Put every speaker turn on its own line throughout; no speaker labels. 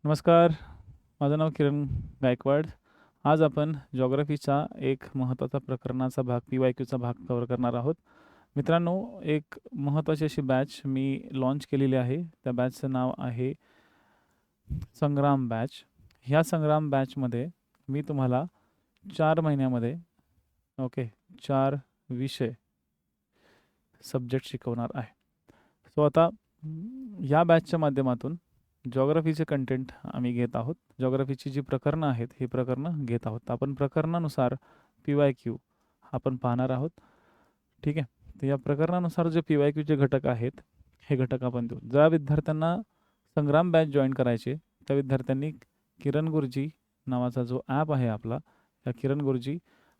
नमस्कार, माझं नाव किरण गायकवाड. आज आपण जिओग्राफीचा एक महत्त्वाचा प्रकरणाचा भाग PYQचा भाग कव्हर करणार आहोत. मित्रांनो, एक महत्त्वाची अशी बॅच मी लॉन्च केलेली आहे. त्या बॅचचं नाव आहे संग्राम बॅच. ह्या संग्राम बॅचमध्ये मी तुम्हाला 4 महिन्यामध्ये 4 विषय सब्जेक्ट शिकवणार आहे. सो आता या बॅचच्या माध्यमातून जिओग्राफीचे कंटेंट आम्ही घेत आहोत. जिओग्राफीची जी प्रकरणं आहेत, ही प्रकरणं घेत आहोत. आपण प्रकरणानुसार PYQ आपण पाहणार आहोत. ठीक आहे. तर या प्रकरणानुसार जे PYQचे घटक आहेत, हे घटक आपण देऊ. ज्या विद्यार्थ्यांना संग्राम बॅच जॉईन करायचे, त्या विद्यार्थ्यांनी किरण गुरुजी नावाचा जो ॲप आहे आपला, या किरण गुरुजी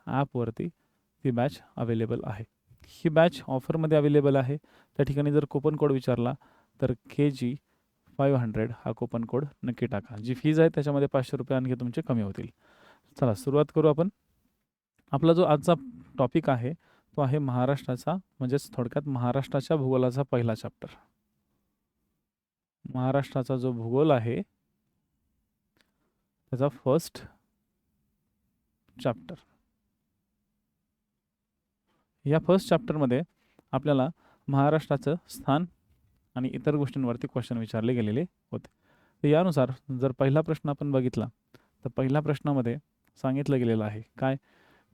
ॲपवरती ती बॅच अवेलेबल आहे. ही बॅच ऑफरमध्ये अवेलेबल आहे. त्या ठिकाणी जर कूपन कोड विचारला तर KG500 हा कूपन कोड नक्की टाका. जी फीज आहे त्याच्यामध्ये ₹500 आणखी तुमचे कमी होतील. चला सुरुवात करू आपण. आपला जो आजचा टॉपिक आहे तो आहे महाराष्ट्राचा, म्हणजेच थोडक्यात महाराष्ट्राच्या भूगोलाचा पहिला चॅप्टर. महाराष्ट्राचा जो भूगोल आहे त्याचा फर्स्ट चॅप्टर. या फर्स्ट चॅप्टरमध्ये आपल्याला महाराष्ट्राचं स्थान आणि इतर गोष्टींवरती क्वेश्चन विचारले गेलेले होते. तर यानुसार जर पहिला प्रश्न आपण बघितला तर पहिल्या प्रश्नामध्ये सांगितलं गेलेलं आहे काय,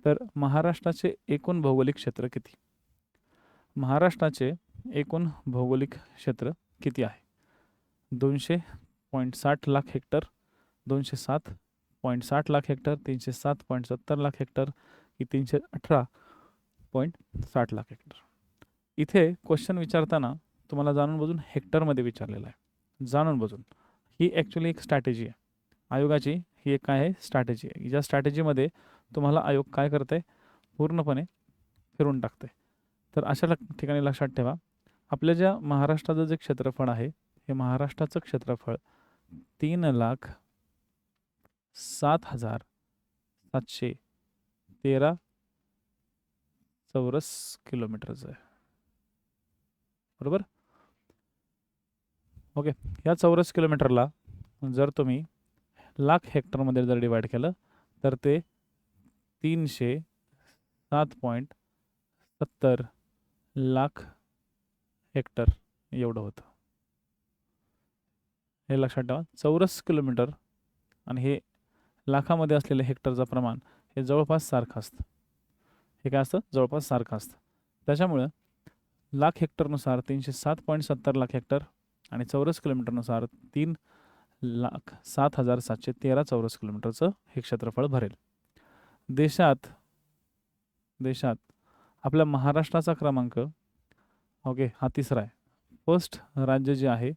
तर महाराष्ट्राचे एकूण भौगोलिक क्षेत्र किती. महाराष्ट्राचे एकूण भौगोलिक क्षेत्र किती आहे? 200.60 lakh hectare, 207.60 lakh hectare, 307.70 lakh hectare की 318.60 लाख हेक्टर. इथे क्वेश्चन विचारताना तुम्हाला जाणून बुजून हेक्टरमध्ये विचारलेलं आहे. जाणून बुजून ही ॲक्च्युली एक स्ट्रॅटेजी आहे आयोगाची. ही एक काय आहे, स्ट्रॅटेजी आहे. ज्या स्ट्रॅटेजीमध्ये तुम्हाला आयोग काय करते, पूर्णपणे फिरून टाकते. तर अशा ठिकाणी लक्षात ठेवा, आपल्या ज्या महाराष्ट्राचं जे क्षेत्रफळ आहे, हे महाराष्ट्राचं क्षेत्रफळ 3,07,713 चौरस किलोमीटरचं आहे. बरोबर. ओके. या चौरस किलोमीटरला जर तुम्ही लाख हेक्टरमध्ये जर डिवाइड केलं तर ते 307.70 लाख हेक्टर एवढं होतं. हे लक्षात ठेवा. चौरस किलोमीटर आणि हे लाखामध्ये असलेलं हेक्टरचं प्रमाण हे जवळपास सारखं असतं. हे काय असतं, जवळपास सारखं असतं. त्याच्यामुळं लाख हेक्टरनुसार 307.70 लाख हेक्टर आणि चौरस किलोमीटरनुसार 3,07,713 चौरस किलोमीटरचं हे क्षेत्रफळ भरेल. देशात आपल्या महाराष्ट्राचा क्रमांक हा तिसरा आहे. फर्स्ट राज्य जे आहे,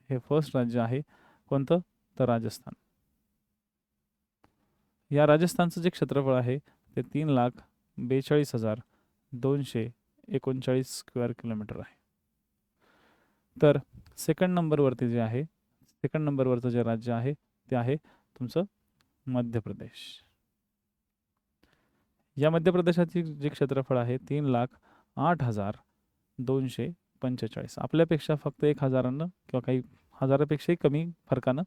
हे फर्स्ट राज्य आहे कोणतं, तर राजस्थान. या राजस्थानचं जे क्षेत्रफळ आहे ते 3,42,239 स्क्वेअर किलोमीटर आहे. तर सेकंड नंबरवरती जे आहे, सेकंड नंबरवरचं जे राज्य आहे ते आहे तुमचं मध्य प्रदेश. या मध्य प्रदेशाची जे क्षेत्रफळ आहे 3,08,245. आपल्यापेक्षा फक्त 1,000 किंवा काही हजारापेक्षाही कमी फरकानं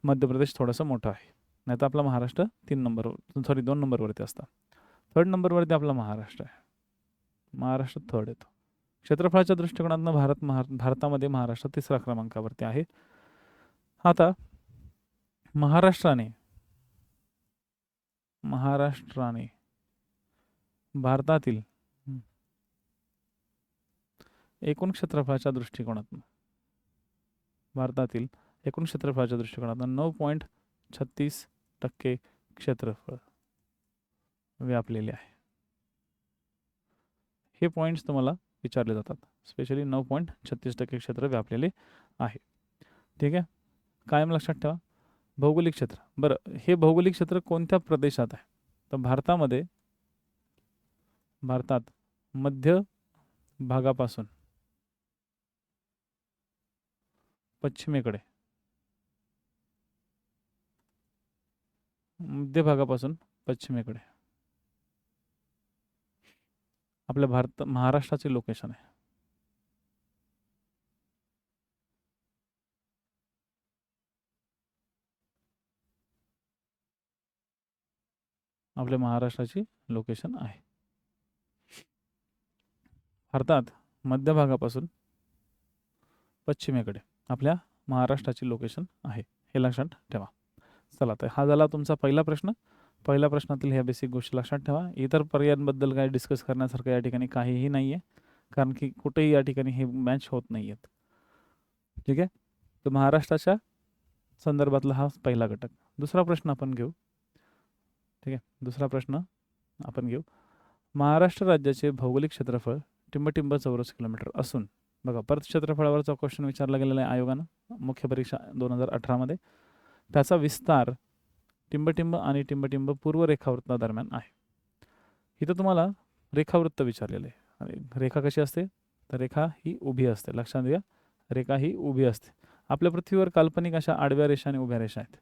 मध्य प्रदेश थोडंसं मोठं आहे. नाही तर आपला महाराष्ट्र 2 नंबरवरती असता. थर्ड नंबरवरती आपला महाराष्ट्र आहे. महाराष्ट्र थर्ड येतो. क्षेत्रफळाच्या दृष्टिकोनातून भारतामध्ये महाराष्ट्र तिसऱ्या क्रमांकावरती आहे. आता महाराष्ट्राने भारतातील एकूण क्षेत्रफळाच्या दृष्टिकोनातून 9.36% क्षेत्रफळ व्यापलेले आहे. हे पॉईंट्स तुम्हाला विचारले जातात. स्पेशली 9.36% क्षेत्र व्यापलेले आहे. ठीक आहे. कायम लक्षात ठेवा. भौगोलिक क्षेत्र. बरं, हे भौगोलिक क्षेत्र कोणत्या प्रदेशात आहे, तर भारतात मध्य भागापासून पश्चिमेकडे, आपल्या महाराष्ट्राचे लोकेशन आहे. आपल्या महाराष्ट्राची लोकेशन आहे. भारतात मध्य भागापासून पश्चिमेकडे आपल्या महाराष्ट्राची लोकेशन आहे, हे लक्षात ठेवा. चला, तर हा झाला तुमचा पहिला प्रश्न. पहिल्या प्रश्नातील ह्या बेसिक गोष्टी लक्षात ठेवा. इतर पर्यायांबद्दल काय डिस्कस करण्यासारखं या ठिकाणी काहीही नाही आहे, कारण की कुठेही या ठिकाणी हे मॅच होत नाही आहेत. ठीक आहे, तर महाराष्ट्राच्या संदर्भातला हा पहिला घटक. दुसरा प्रश्न आपण घेऊ. ठीक आहे, दुसरा प्रश्न आपण घेऊ. महाराष्ट्र राज्याचे भौगोलिक क्षेत्रफळ टिंबटिंब चौरस किलोमीटर असून, बघा परत क्षेत्रफळावरचा क्वेश्चन विचारला गेलेला आहे आयोगानं मुख्य परीक्षा 2018मध्ये. त्याचा विस्तार टिंबटिंब आणि टिंबटिंब पूर्व रेखावृत्तादरम्यान आहे. इथं तुम्हाला रेखावृत्त विचारलेलं आहे. आणि रेखा कशी असते, तर रेखा ही उभी असते. लक्षात घ्या, रेखा ही उभी असते. आपल्या पृथ्वीवर काल्पनिक अशा आडव्या रेषा आणि उभ्या रेषा आहेत.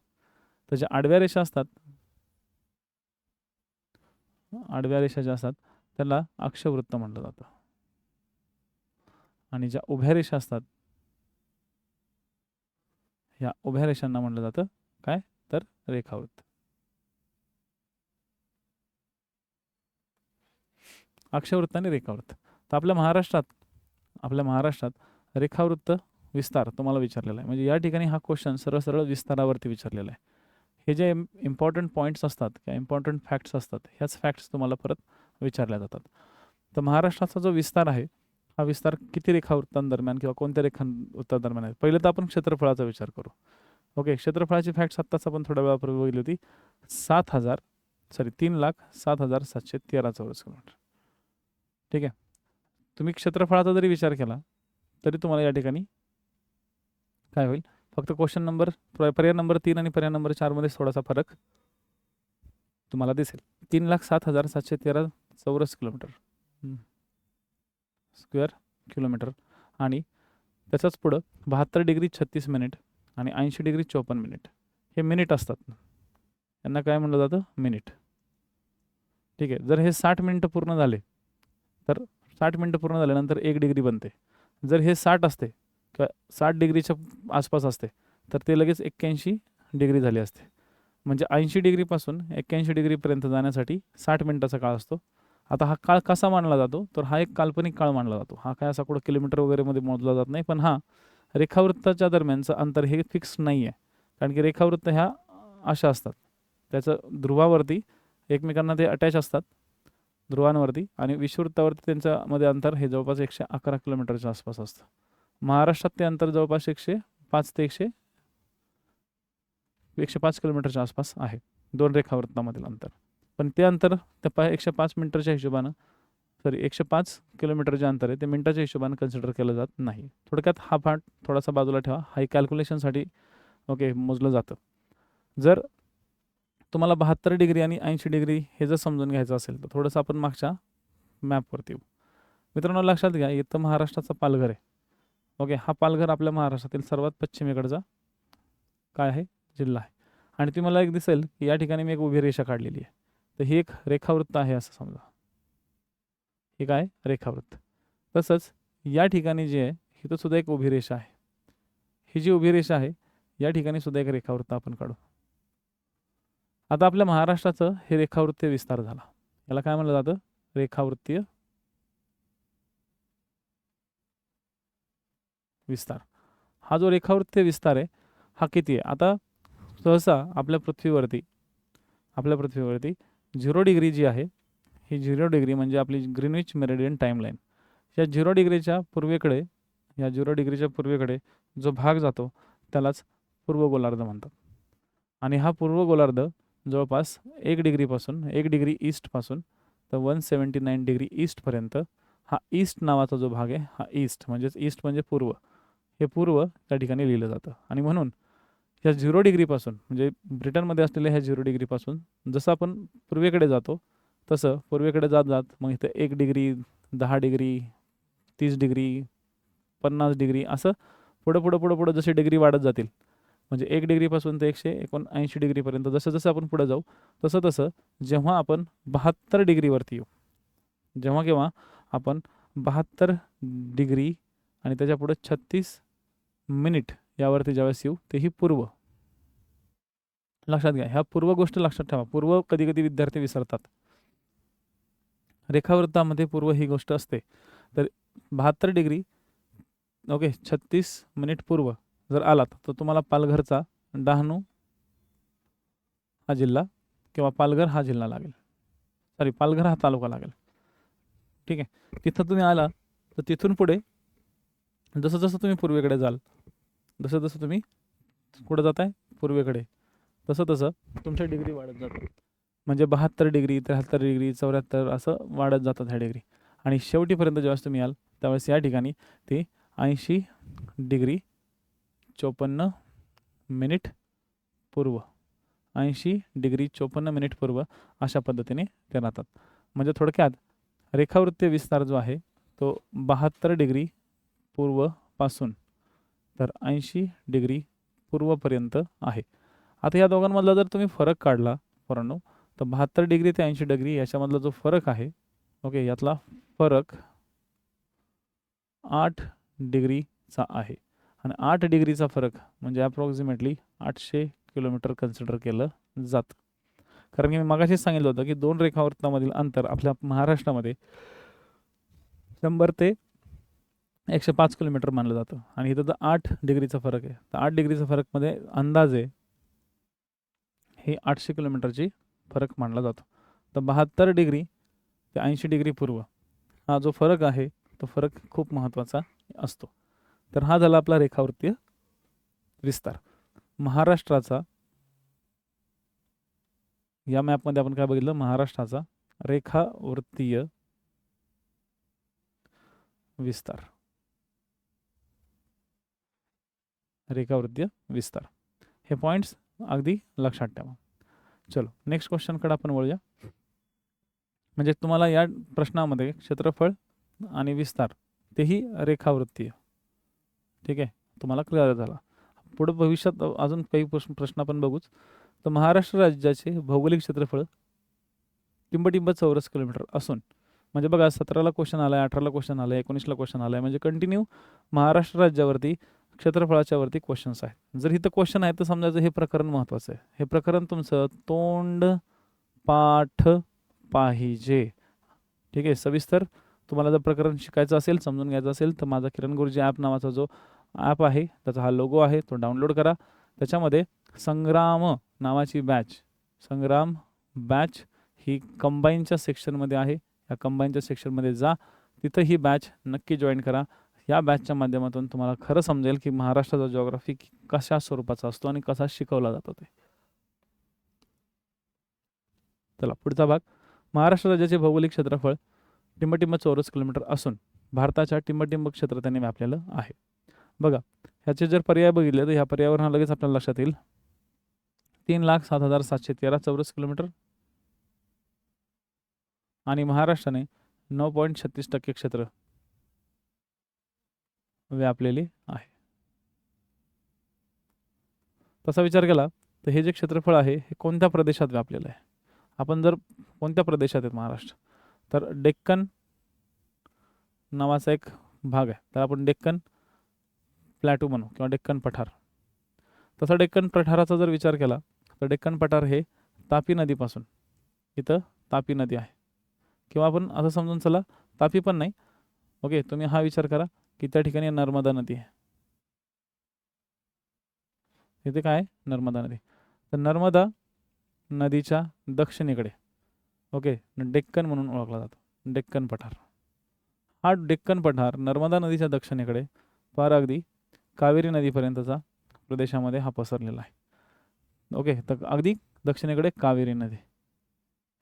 तर ज्या आडव्या रेषा असतात, आडव्या रेषा ज्या असतात त्याला अक्षवृत्त म्हटलं जातं, आणि ज्या उभ्या रेषा असतात ह्या उभ्या रेषांना म्हटलं जातं काय, तर रेखावृत्त. अक्षवृत्त आणि रेखावृत्त. तर आपल्या महाराष्ट्रात रेखावृत्त विस्तार तुम्हाला विचारलेला आहे. म्हणजे या ठिकाणी हा क्वेश्चन सरळ सरळ विस्तारावरती विचारलेला आहे. हे जे इम्पॉर्टंट पॉईंट्स असतात किंवा इम्पॉर्टंट फॅक्ट्स असतात, ह्याच फॅक्ट्स तुम्हाला परत विचारल्या जातात. तर महाराष्ट्राचा जो विस्तार आहे, हा विस्तार किती रेखावृत्तांदरम्यान किंवा कोणत्या रेखावृत्तादरम्यान आहे. पहिले तर आपण क्षेत्रफळाचा विचार करू. ओके, क्षेत्रफळाची फॅक्ट्स आत्ताच आपण थोड्या वेळापूर्वी बघितली होती. 3,07,713 चौरस किलोमीटर. ठीक आहे, तुम्ही क्षेत्रफळाचा जरी विचार केला तरी तुम्हाला या ठिकाणी काय होईल, फक्त क्वेश्चन नंबर पर्याय नंबर 3 आणि पर्याय नंबर 4 मध्ये थोडासा फरक तुम्हाला दिसेल. 3,07,713 चौरस किलोमीटर स्क्वेअर किलोमीटर, आणि त्याच्याच पुढं 72 डिग्री 36 मिनिट आणि 80 डिग्री 54 मिनिट. हे मिनिट असतात, यांना काय म्हणलं जातं, मिनिट. ठीक आहे, जर हे 60 मिनिटं पूर्ण झाले तर 60 मिनिटं पूर्ण झाल्यानंतर 1 डिग्री बनते. जर हे 60 असते किंवा 60 डिग्रीच्या आसपास असते तर ते लगेच 81 डिग्री झाली असते. म्हणजे 80 डिग्रीपासून 81 डिग्रीपर्यंत जाण्यासाठी 60 मिनिटाचा काळ असतो. आता हा काळ कसा मानला जातो, तर हा एक काल्पनिक काळ मानला जातो. हा काय असा कुठं किलोमीटर वगैरेमध्ये मोजला जात नाही, पण हा रेखावृत्ताच्या दरम्यानचं अंतर हे फिक्स नाही आहे. कारण की रेखावृत्त ह्या अशा असतात, त्याचं ध्रुवावरती एकमेकांना ते अटॅच असतात ध्रुवांवरती, आणि विषुवृत्तावरती त्यांच्यामध्ये अंतर हे जवळपास 111 किलोमीटरच्या आसपास असतं. महाराष्ट्रात ते अंतर जवळपास 105 ते 105 किलोमीटरच्या आसपास आहे, दोन रेखावृत्तामधील अंतर. पण ते अंतर त्या 105 मीटरच्या हिशोबानं 105 किलोमीटर जे अंतर आहे ते मिनिटाच्या हिशोबानं कन्सिडर केलं जात नाही. थोडक्यात हा पार्ट थोडासा बाजूला ठेवा, हा कॅल्क्युलेशनसाठी ओके मोजलं जातं. जर तुम्हाला 72 डिग्री आणि 80 डिग्री हे जर समजून घ्यायचं असेल तर थोडंसं आपण मागच्या मॅपवरती येऊ. मित्रांनो लक्षात घ्या, इथं महाराष्ट्राचा पालघर आहे. ओके, हा पालघर आपल्या महाराष्ट्रातील सर्वात पश्चिमेकडचा काय आहे, जिल्हा आहे. आणि तुम्हाला एक दिसेल की या ठिकाणी मी एक उभी रेषा काढलेली आहे, तर ही एक रेखावृत्त आहे असं समजा. हे काय, रेखावृत्त. तसंच या ठिकाणी जे आहे इथं सुद्धा एक उभी रेषा आहे. ही जी उभी रेषा आहे या ठिकाणी सुद्धा एक रेखावृत्त आपण काढू. आता आपल्या महाराष्ट्राचं हे रेखावृत्तीय विस्तार झाला, याला काय म्हणलं जातं, रेखावृत्तीय विस्तार. हा जो रेखावृत्तीय विस्तार आहे हा किती आहे. आता सहसा आपल्या पृथ्वीवरती 0 डिग्री जी आहे ही 0 डिग्री म्हणजे आपली ग्रीनविच मेरिडियन टाईमलाईन. या 0 डिग्रीच्या पूर्वेकडे जो भाग जातो त्यालाच पूर्व गोलार्ध म्हणतात. आणि हा पूर्व गोलार्ध जवळपास 1 डिग्री ईस्टपासून तर 179 डिग्री ईस्टपर्यंत हा ईस्ट नावाचा जो भाग आहे हा ईस्ट म्हणजे पूर्व, हे पूर्व त्या ठिकाणी लिहिलं जातं. आणि म्हणून ह्या 0 डिग्रीपासून म्हणजे ब्रिटनमध्ये असलेल्या ह्या 0 डिग्रीपासून जसं आपण पूर्वेकडे जातो तसं पूर्वेकडे जात मग इथं 1 डिग्री 10 डिग्री 30 डिग्री 50 डिग्री असं पुढं जसे डिग्री वाढत जातील, म्हणजे 1 डिग्रीपासून ते 179 डिग्रीपर्यंत जसं आपण पुढे जाऊ तसं जेव्हा आपण 72 डिग्रीवरती येऊ, केव्हा आपण 72 डिग्री आणि त्याच्या पुढे 36 मिनिट यावरती ज्यावेळेस येऊ, तेही पूर्व. लक्षात घ्या, ह्या पूर्व गोष्ट लक्षात ठेवा. पूर्व कधी कधी विद्यार्थी विसरतात. रेखावृत्तामध्ये पूर्व ही गोष्ट असते. तर 72 डिग्री ओके 36 मिनिट पूर्व जर आलात तर तुम्हाला पालघरचा डहाणू हा जिल्हा किंवा पालघर हा जिल्हा लागेल, सॉरी पालघर हा तालुका लागेल. ठीक आहे, तिथं तुम्ही आला तर तिथून पुढे जसं जसं तुम्ही पूर्वेकडे जाल, जसं जसं तुम्ही कुठं जाताय पूर्वेकडे, तसं तसं तुमच्या डिग्री वाढत जातात. म्हणजे 72 डिग्री 73 डिग्री 74 असं वाढत जातात ह्या डिग्री. आणि शेवटीपर्यंत ज्यावेळेस तुम्ही याल त्यावेळेस या ठिकाणी ते 80 डिग्री 54 मिनिट पूर्व, 80 डिग्री 54 मिनिट पूर्व अशा पद्धतीने ते राहतात. म्हणजे थोडक्यात रेखावृत्तीय विस्तार जो आहे तो 72 डिग्री पूर्वपासून तर 80 डिग्री पूर्वपर्यंत आहे. आता या दोघांमधला जर तुम्ही फरक काढला पोरांनो, तर 72 डिग्री ते 80 डिग्री याच्यामधला जो फरक आहे, ओके, यातला फरक 8 डिग्रीचा आहे. आणि 8 डिग्रीचा फरक म्हणजे अप्रॉक्सिमेटली 800 किलोमीटर कन्सिडर केलं जातं. कारण की मी मगाशीच सांगितलं होतं की 2 रेखावृत्तामधील अंतर आपल्या महाराष्ट्रामध्ये 100 ते 105 किलोमीटर मानलं जातं. आणि इथं तर 8 डिग्रीचा फरक आहे. तर 8 डिग्रीचा फरकमध्ये अंदाजे हे 800 किलोमीटरची फरक मानला जातो. तर 72 डिग्री ते 80 डिग्री पूर्व हा जो फरक आहे तो फरक खूप महत्त्वाचा असतो. तर हा झाला आपला रेखावृत्तीय विस्तार. महाराष्ट्राचा या मॅपमध्ये आपण काय बघितलं, महाराष्ट्राचा रेखावृत्तीय विस्तार, रेखावृत्तीय विस्तार हे पॉइंट्स अगदी लक्षात ठेवा. चलो नेक्स्ट क्वेश्चनकडे आपण वळूया. म्हणजे तुम्हाला या प्रश्नामध्ये क्षेत्रफळ आणि विस्तार तेही रेखावृत्तीय, ठीक आहे, तुम्हाला क्लिअर झाला. पुढे भविष्यात अजून काही प्रश्न आपण बघूच. तर महाराष्ट्र राज्याचे भौगोलिक क्षेत्रफळ टिंबटिंब चौरस किलोमीटर असून, म्हणजे बघा 17ला क्वेश्चन आलाय, 18ला क्वेश्चन आलाय, 19ला क्वेश्चन आलाय, म्हणजे कंटिन्यू महाराष्ट्र राज्यावरती क्षेत्रफळाच्या वरती क्वेश्चन्स आहेत. जर इथं क्वेश्चन आहे तर समजायचं हे प्रकरण महत्त्वाचं आहे. हे प्रकरण तुमचं तोंड पाठ पाहिजे. ठीक आहे, सविस्तर तुम्हाला जर प्रकरण शिकायचं असेल, समजून घ्यायचं असेल तर माझा किरण गुरुजी ॲप नावाचा जो ॲप आहे त्याचा हा लोगो आहे तो डाउनलोड करा. त्याच्यामध्ये संग्राम नावाची बॅच, संग्राम बॅच ही कंबाईनच्या सेक्शनमध्ये आहे. या कंबाईनच्या सेक्शनमध्ये जा, तिथं ही बॅच नक्की जॉईन करा. या बॅचच्या माध्यमातून तुम्हाला खरं समजेल की महाराष्ट्राचा जिओग्राफी कशा स्वरूपाचा असतो आणि कसा शिकवला जातो ते. चला पुढचा भाग. महाराष्ट्र राज्याचे भौगोलिक क्षेत्रफळ टिंबटिंब चौरस किलोमीटर असून भारताच्या टिंबटिंब क्षेत्र त्याने व्यापलेलं आहे. बघा ह्याचे जर पर्याय बघितले तर ह्या पर्यायावरून लगेच आपल्याला लक्षात येईल 3,07,713 चौरस किलोमीटर आणि महाराष्ट्राने 9.36% क्षेत्र व्यापलेले आहे. तसा विचार केला तर हे जे क्षेत्रफळ आहे हे कोणत्या प्रदेशात व्यापलेलं आहे. आपण जर कोणत्या प्रदेशात आहेत महाराष्ट्र, तर डेक्कन नावाचा एक भाग आहे, तर आपण डेक्कन प्लॅटू म्हणू किंवा डेक्कन पठार. तसा डेक्कन पठाराचा जर विचार केला तर डेक्कन पठार हे तापी नदीपासून, इथं तापी नदी आहे, किंवा आपण असं समजून चला तापी पण नाही, ओके, तुम्ही हा विचार करा की त्या ठिकाणी नर्मदा नदी आहे. इथे काय आहे, नर्मदा नदी. तर नर्मदा नदीच्या दक्षिणेकडे, ओके, डेक्कन म्हणून ओळखला जातो डेक्कन पठार. हा डेक्कन पठार नर्मदा नदीच्या दक्षिणेकडे फार अगदी कावेरी नदीपर्यंतचा प्रदेशामध्ये हा पसरलेला आहे. ओके, तर अगदी दक्षिणेकडे कावेरी नदी,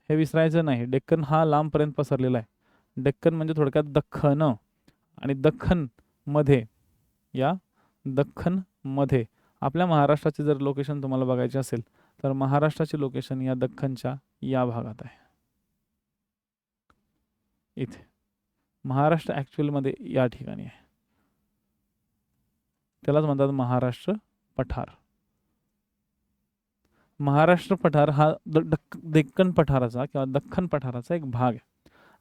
हे विसरायचं नाही. डेक्कन हा लांबपर्यंत पसरलेला आहे. डेक्कन म्हणजे थोडक्यात दख्खन, आणि दख्खनमध्ये, या दख्खनमध्ये आपल्या महाराष्ट्राचे जर लोकेशन तुम्हाला बघायचे असेल तर महाराष्ट्राचे लोकेशन या दख्खनच्या या भागात आहे. इथे महाराष्ट्र ॲक्च्युअलमध्ये या ठिकाणी आहे, त्यालाच म्हणतात महाराष्ट्र पठार. महाराष्ट्र पठार हा डेक्कन पठाराचा किंवा दख्खन पठाराचा एक भाग आहे.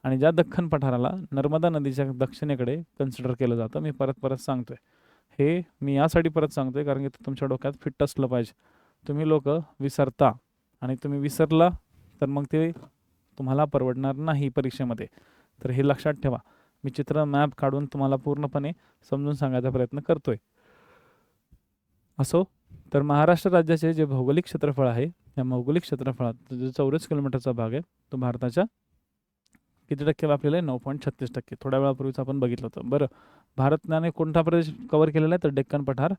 आणि ज्या दख्खन पठाराला नर्मदा नदीच्या दक्षिणेकडे कन्सिडर केलं जातं. मी परत सांगतोय, हे मी यासाठी परत सांगतोय कारण की तुमच्या डोक्यात फिट असलं पाहिजे. तुम्ही लोक विसरता आणि तुम्ही विसरला तर मग ते तुम्हाला परवडणार नाही परीक्षेमध्ये. तर हे लक्षात ठेवा. मी चित्र मॅप काढून तुम्हाला पूर्णपणे समजून सांगायचा प्रयत्न करतोय. असो, तर महाराष्ट्र राज्याचे जे भौगोलिक क्षेत्रफळ आहे, या भौगोलिक क्षेत्रफळात जो 84 किलोमीटरचा भाग आहे तो भारताच्या किती टक्के व्यापलेला आहे? 9.36%. थोड्या वेळापूर्वीच आपण बघितलं होतं. बरं, भारताने कोणता प्रदेश कव्हर केलेला आहे? तर डेक्कन पठार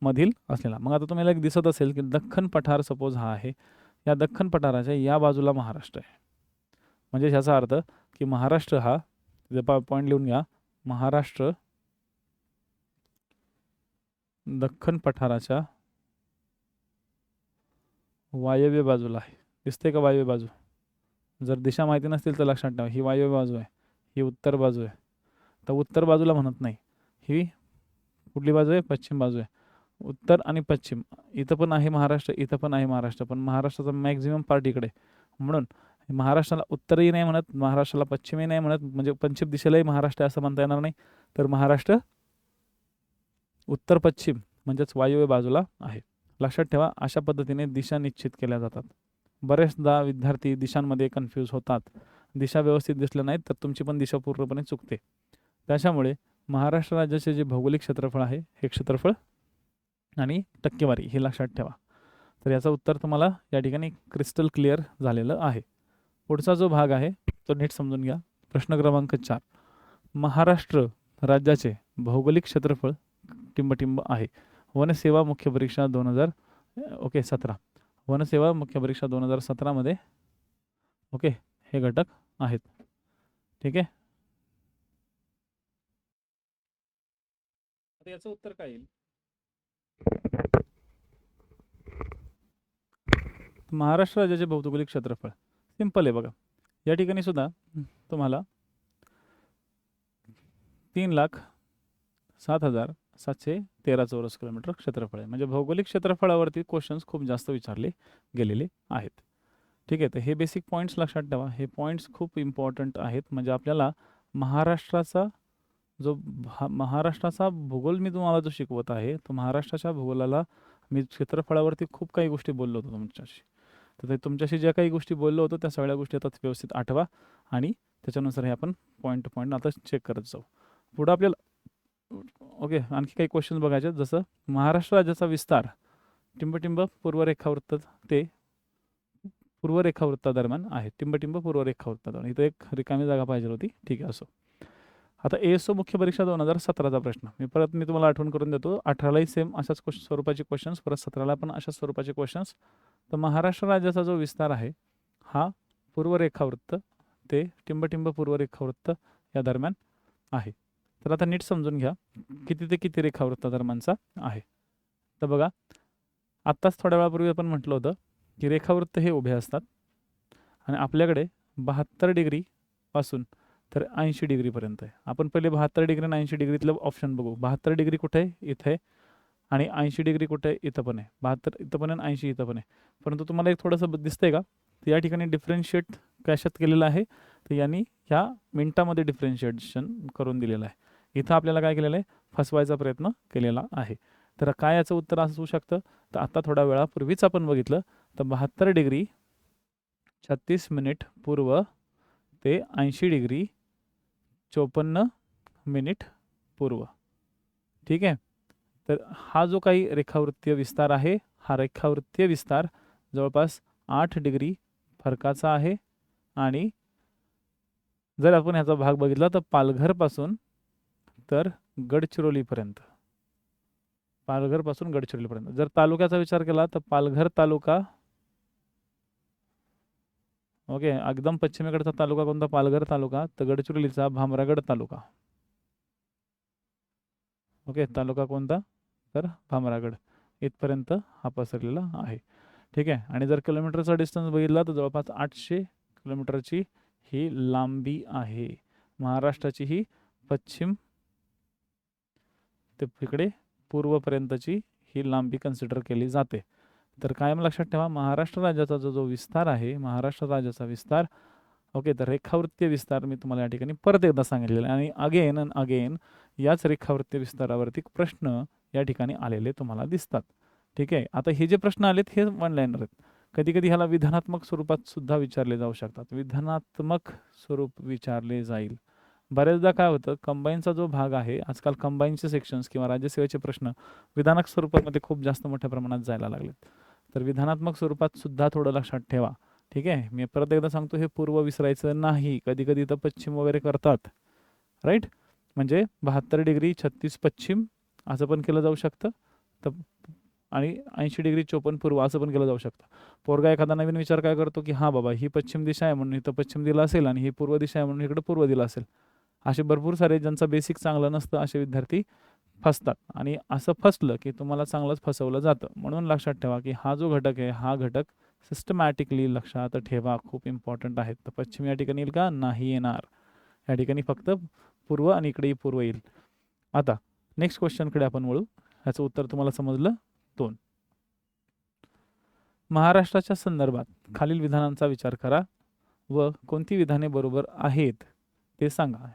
मधील असलेला. मग आता तुम्हाला एक दिसत असेल की दख्खन पठार सपोज हा आहे. या दख्खन पठाराच्या या बाजूला महाराष्ट्र आहे. म्हणजे ह्याचा अर्थ की महाराष्ट्र हा पॉईंट लिहून घ्या. महाराष्ट्र दख्खन पठाराच्या वायव्य बाजूला आहे. दिसते का वायव्य बाजू? जर दिशा माहिती नसतील तर लक्षात ठेवा, ही वायव्य बाजू आहे, ही उत्तर बाजू आहे. तर उत्तर बाजूला म्हणत नाही, ही कुठली बाजू आहे? पश्चिम बाजू आहे. उत्तर आणि पश्चिम इथं पण आहे महाराष्ट्र, इथं पण आहे महाराष्ट्र, पण महाराष्ट्राचा मॅक्झिमम पार्ट इकडे. म्हणून महाराष्ट्राला उत्तरही नाही म्हणत, महाराष्ट्राला पश्चिमही नाही म्हणत, म्हणजे पश्चिम दिशेलाही महाराष्ट्र असं म्हणता येणार नाही. तर महाराष्ट्र उत्तर पश्चिम म्हणजेच वायव्य बाजूला आहे. लक्षात ठेवा, अशा पद्धतीने दिशा निश्चित केल्या जातात. बरेचदा विद्यार्थी दिशांमध्ये कन्फ्यूज होतात. दिशा व्यवस्थित दिसल्या नाहीत तर तुमची पण दिशा पूर्णपणे चुकते. त्याच्यामुळे महाराष्ट्र राज्याचे जे भौगोलिक क्षेत्रफळ आहे, हे क्षेत्रफळ आणि टक्केवारी हे लक्षात ठेवा. तर याचं उत्तर तुम्हाला या ठिकाणी क्रिस्टल क्लिअर झालेलं आहे. पुढचा जो भाग आहे तो नीट समजून घ्या. प्रश्न क्रमांक 4. महाराष्ट्र राज्याचे भौगोलिक क्षेत्रफळ टिंबटिंब आहे. वनसेवा मुख्य परीक्षा 17. वनसेवा मुख्य परीक्षा 2017 मध्ये हे घटक आहेत. ठीक आहे. आता याचं उत्तर काय येईल? महाराष्ट्र राज्याचे भौगोलिक क्षेत्रफळ सिंपल आहे बघा. या ठिकाणी सुद्धा तुम्हाला 3,07,713 चौरस किलोमीटर क्षेत्रफळ आहे. म्हणजे भौगोलिक क्षेत्रफळावरती क्वेश्चन्स खूप जास्त विचारले गेलेले आहेत. ठीक आहे. तर हे बेसिक पॉईंट्स लक्षात ठेवा. हे पॉईंट्स खूप इम्पॉर्टंट आहेत. म्हणजे आपल्याला महाराष्ट्राचा महाराष्ट्राचा भूगोल मी तुम्हाला जो शिकवत आहे, तो महाराष्ट्राच्या भूगोलाला मी क्षेत्रफळावरती खूप काही गोष्टी बोललो होतो तुमच्याशी. तर ते तुमच्याशी ज्या काही गोष्टी बोललो होतो त्या सगळ्या गोष्टी आता व्यवस्थित आठवा आणि त्याच्यानुसार हे आपण पॉईंट टू पॉईंट आता चेक करत जाऊ. पुढं आपल्याला आणखी काही क्वेश्चन बघायचे. जसं महाराष्ट्र राज्याचा विस्तार टिंबटिंब पूर्वरेखावृत्त ते पूर्वरेखावृत्तादरम्यान आहे. टिंबटिंब पूर्वरेखावृत्तादरम्यान. इथं एक रिकामी जागा पाहिजे होती. ठीक आहे, असो. आता ASO मुख्य परीक्षा 2017चा प्रश्न मी तुम्हाला आठवण करून देतो. 18लाही सेम अशाच स्वरूपाचे क्वेश्चन्स, परत 17ला पण अशाच स्वरूपाचे क्वेश्चन्स. तर महाराष्ट्र राज्याचा जो विस्तार आहे हा पूर्वरेखावृत्त ते टिंबटिंब पूर्वरेखावृत्त या दरम्यान आहे. तर आता नीट समजून घ्या किती ते किती रेखावृत्तादरम्यानचा आहे. तर बघा, आत्ताच थोड्या वेळापूर्वी आपण म्हटलं होतं की रेखावृत्त हे उभे असतात आणि आपल्याकडे 72 डिग्री पासून तर 80 डिग्रीपर्यंत आहे. आपण पहिले 72 डिग्री आणि 80 डिग्रीतलं ऑप्शन बघू. 72 डिग्री कुठे आहे? इथे आहे. आणि 80 डिग्री कुठे आहे? इथं पण आहे. 72 इथं पण आहे आणि 80 इथं पण आहे. परंतु तुम्हाला एक थोडंसं दिसतंय का? तर या ठिकाणी डिफरन्शिएट कशात केलेलं आहे? तर यांनी ह्या मिनिटामध्ये डिफरन्शिएशन करून दिलेलं आहे. इथं आपल्याला काय केलेलं आहे? फसवायचा प्रयत्न केलेला आहे. तर काय याचं उत्तर असू शकतं? तर आता थोड्या वेळापूर्वीच आपण बघितलं तर 72 डिग्री 36 मिनिट पूर्व ते 80 डिग्री 54 मिनिट पूर्व. ठीक आहे. तर हा जो काही रेखावृत्तीय विस्तार आहे, हा रेखावृत्तीय विस्तार जवळपास 8 डिग्री फरकाचा आहे. आणि जर आपण ह्याचा भाग बघितला तर पालघरपासून तर गडचिरोलीपर्यंत, जर तालुक्याचा विचार केला तर पालघर तालुका, एकदम पश्चिमेकडचा तालुका कोणता? पालघर तालुका. तर गडचिरोलीचा भामरागड तालुका. तालुका कोणता? तर भामरागड. इथपर्यंत हा पसरलेला आहे. ठीक आहे. आणि जर किलोमीटरचा डिस्टन्स बघितला तर जवळपास 800 किलोमीटरची ही लांबी आहे. महाराष्ट्राची ही पश्चिम ते इकडे पूर्वपर्यंतची ही लांबी कन्सिडर केली जाते. तर कायम लक्षात ठेवा, महाराष्ट्र राज्याचा जो विस्तार आहे, महाराष्ट्र राज्याचा विस्तार तर रेखावृत्तीय विस्तार मी तुम्हाला या ठिकाणी परत एकदा सांगितलेलं आहे. आणि अगेन अँड अगेन याच रेखावृत्तीय विस्तारावरती प्रश्न या ठिकाणी आलेले तुम्हाला दिसतात. ठीक आहे. आता हे जे प्रश्न आलेत हे वन लाईनर आहेत. कधी कधी ह्याला विधानात्मक स्वरूपात सुद्धा विचारले जाऊ शकतात. विधानात्मक स्वरूप विचारले जाईल. बऱ्याचदा काय होतं, कंबाईनचा जो भाग आहे, आजकाल कंबाईनचे सेक्शन्स किंवा राज्यसेवेचे प्रश्न विधानक स्वरूपामध्ये खूप जास्त मोठ्या प्रमाणात जायला लागलेत. तर विधानात्मक स्वरूपात सुद्धा थोडं लक्षात ठेवा. ठीक आहे. मी परत एकदा सांगतो, हे पूर्व विसरायचं नाही. कधी कधी तर पश्चिम वगैरे करतात, राईट. म्हणजे 72 डिग्री 36 पश्चिम असं पण केलं जाऊ शकतं, तर आणि 80 डिग्री 54 पूर्व असं पण केलं जाऊ शकतं. पोरगा एखादा नवीन विचार काय करतो, की हां बाबा, ही पश्चिम दिशा आहे म्हणून इथं पश्चिम दिला असेल आणि ही पूर्व दिशा आहे म्हणून इकडे पूर्व दिला असेल. असे भरपूर सारे ज्यांचं बेसिक चांगलं नसतं असे विद्यार्थी फसतात, आणि असं फसलं की तुम्हाला चांगलंच फसवलं जातं. म्हणून लक्षात ठेवा की हा जो घटक आहे, हा घटक सिस्टमॅटिकली लक्षात ठेवा, खूप इम्पॉर्टंट आहेत. तर पश्चिम या ठिकाणी येईल का? नाही येणार. या ठिकाणी फक्त पूर्व आणि इकडेही पूर्व येईल. आता नेक्स्ट क्वेश्चनकडे आपण वळू. ह्याचं उत्तर तुम्हाला समजलं? 2. महाराष्ट्राच्या संदर्भात खालील विधानांचा विचार करा व कोणती विधाने बरोबर आहेत ते सांगा.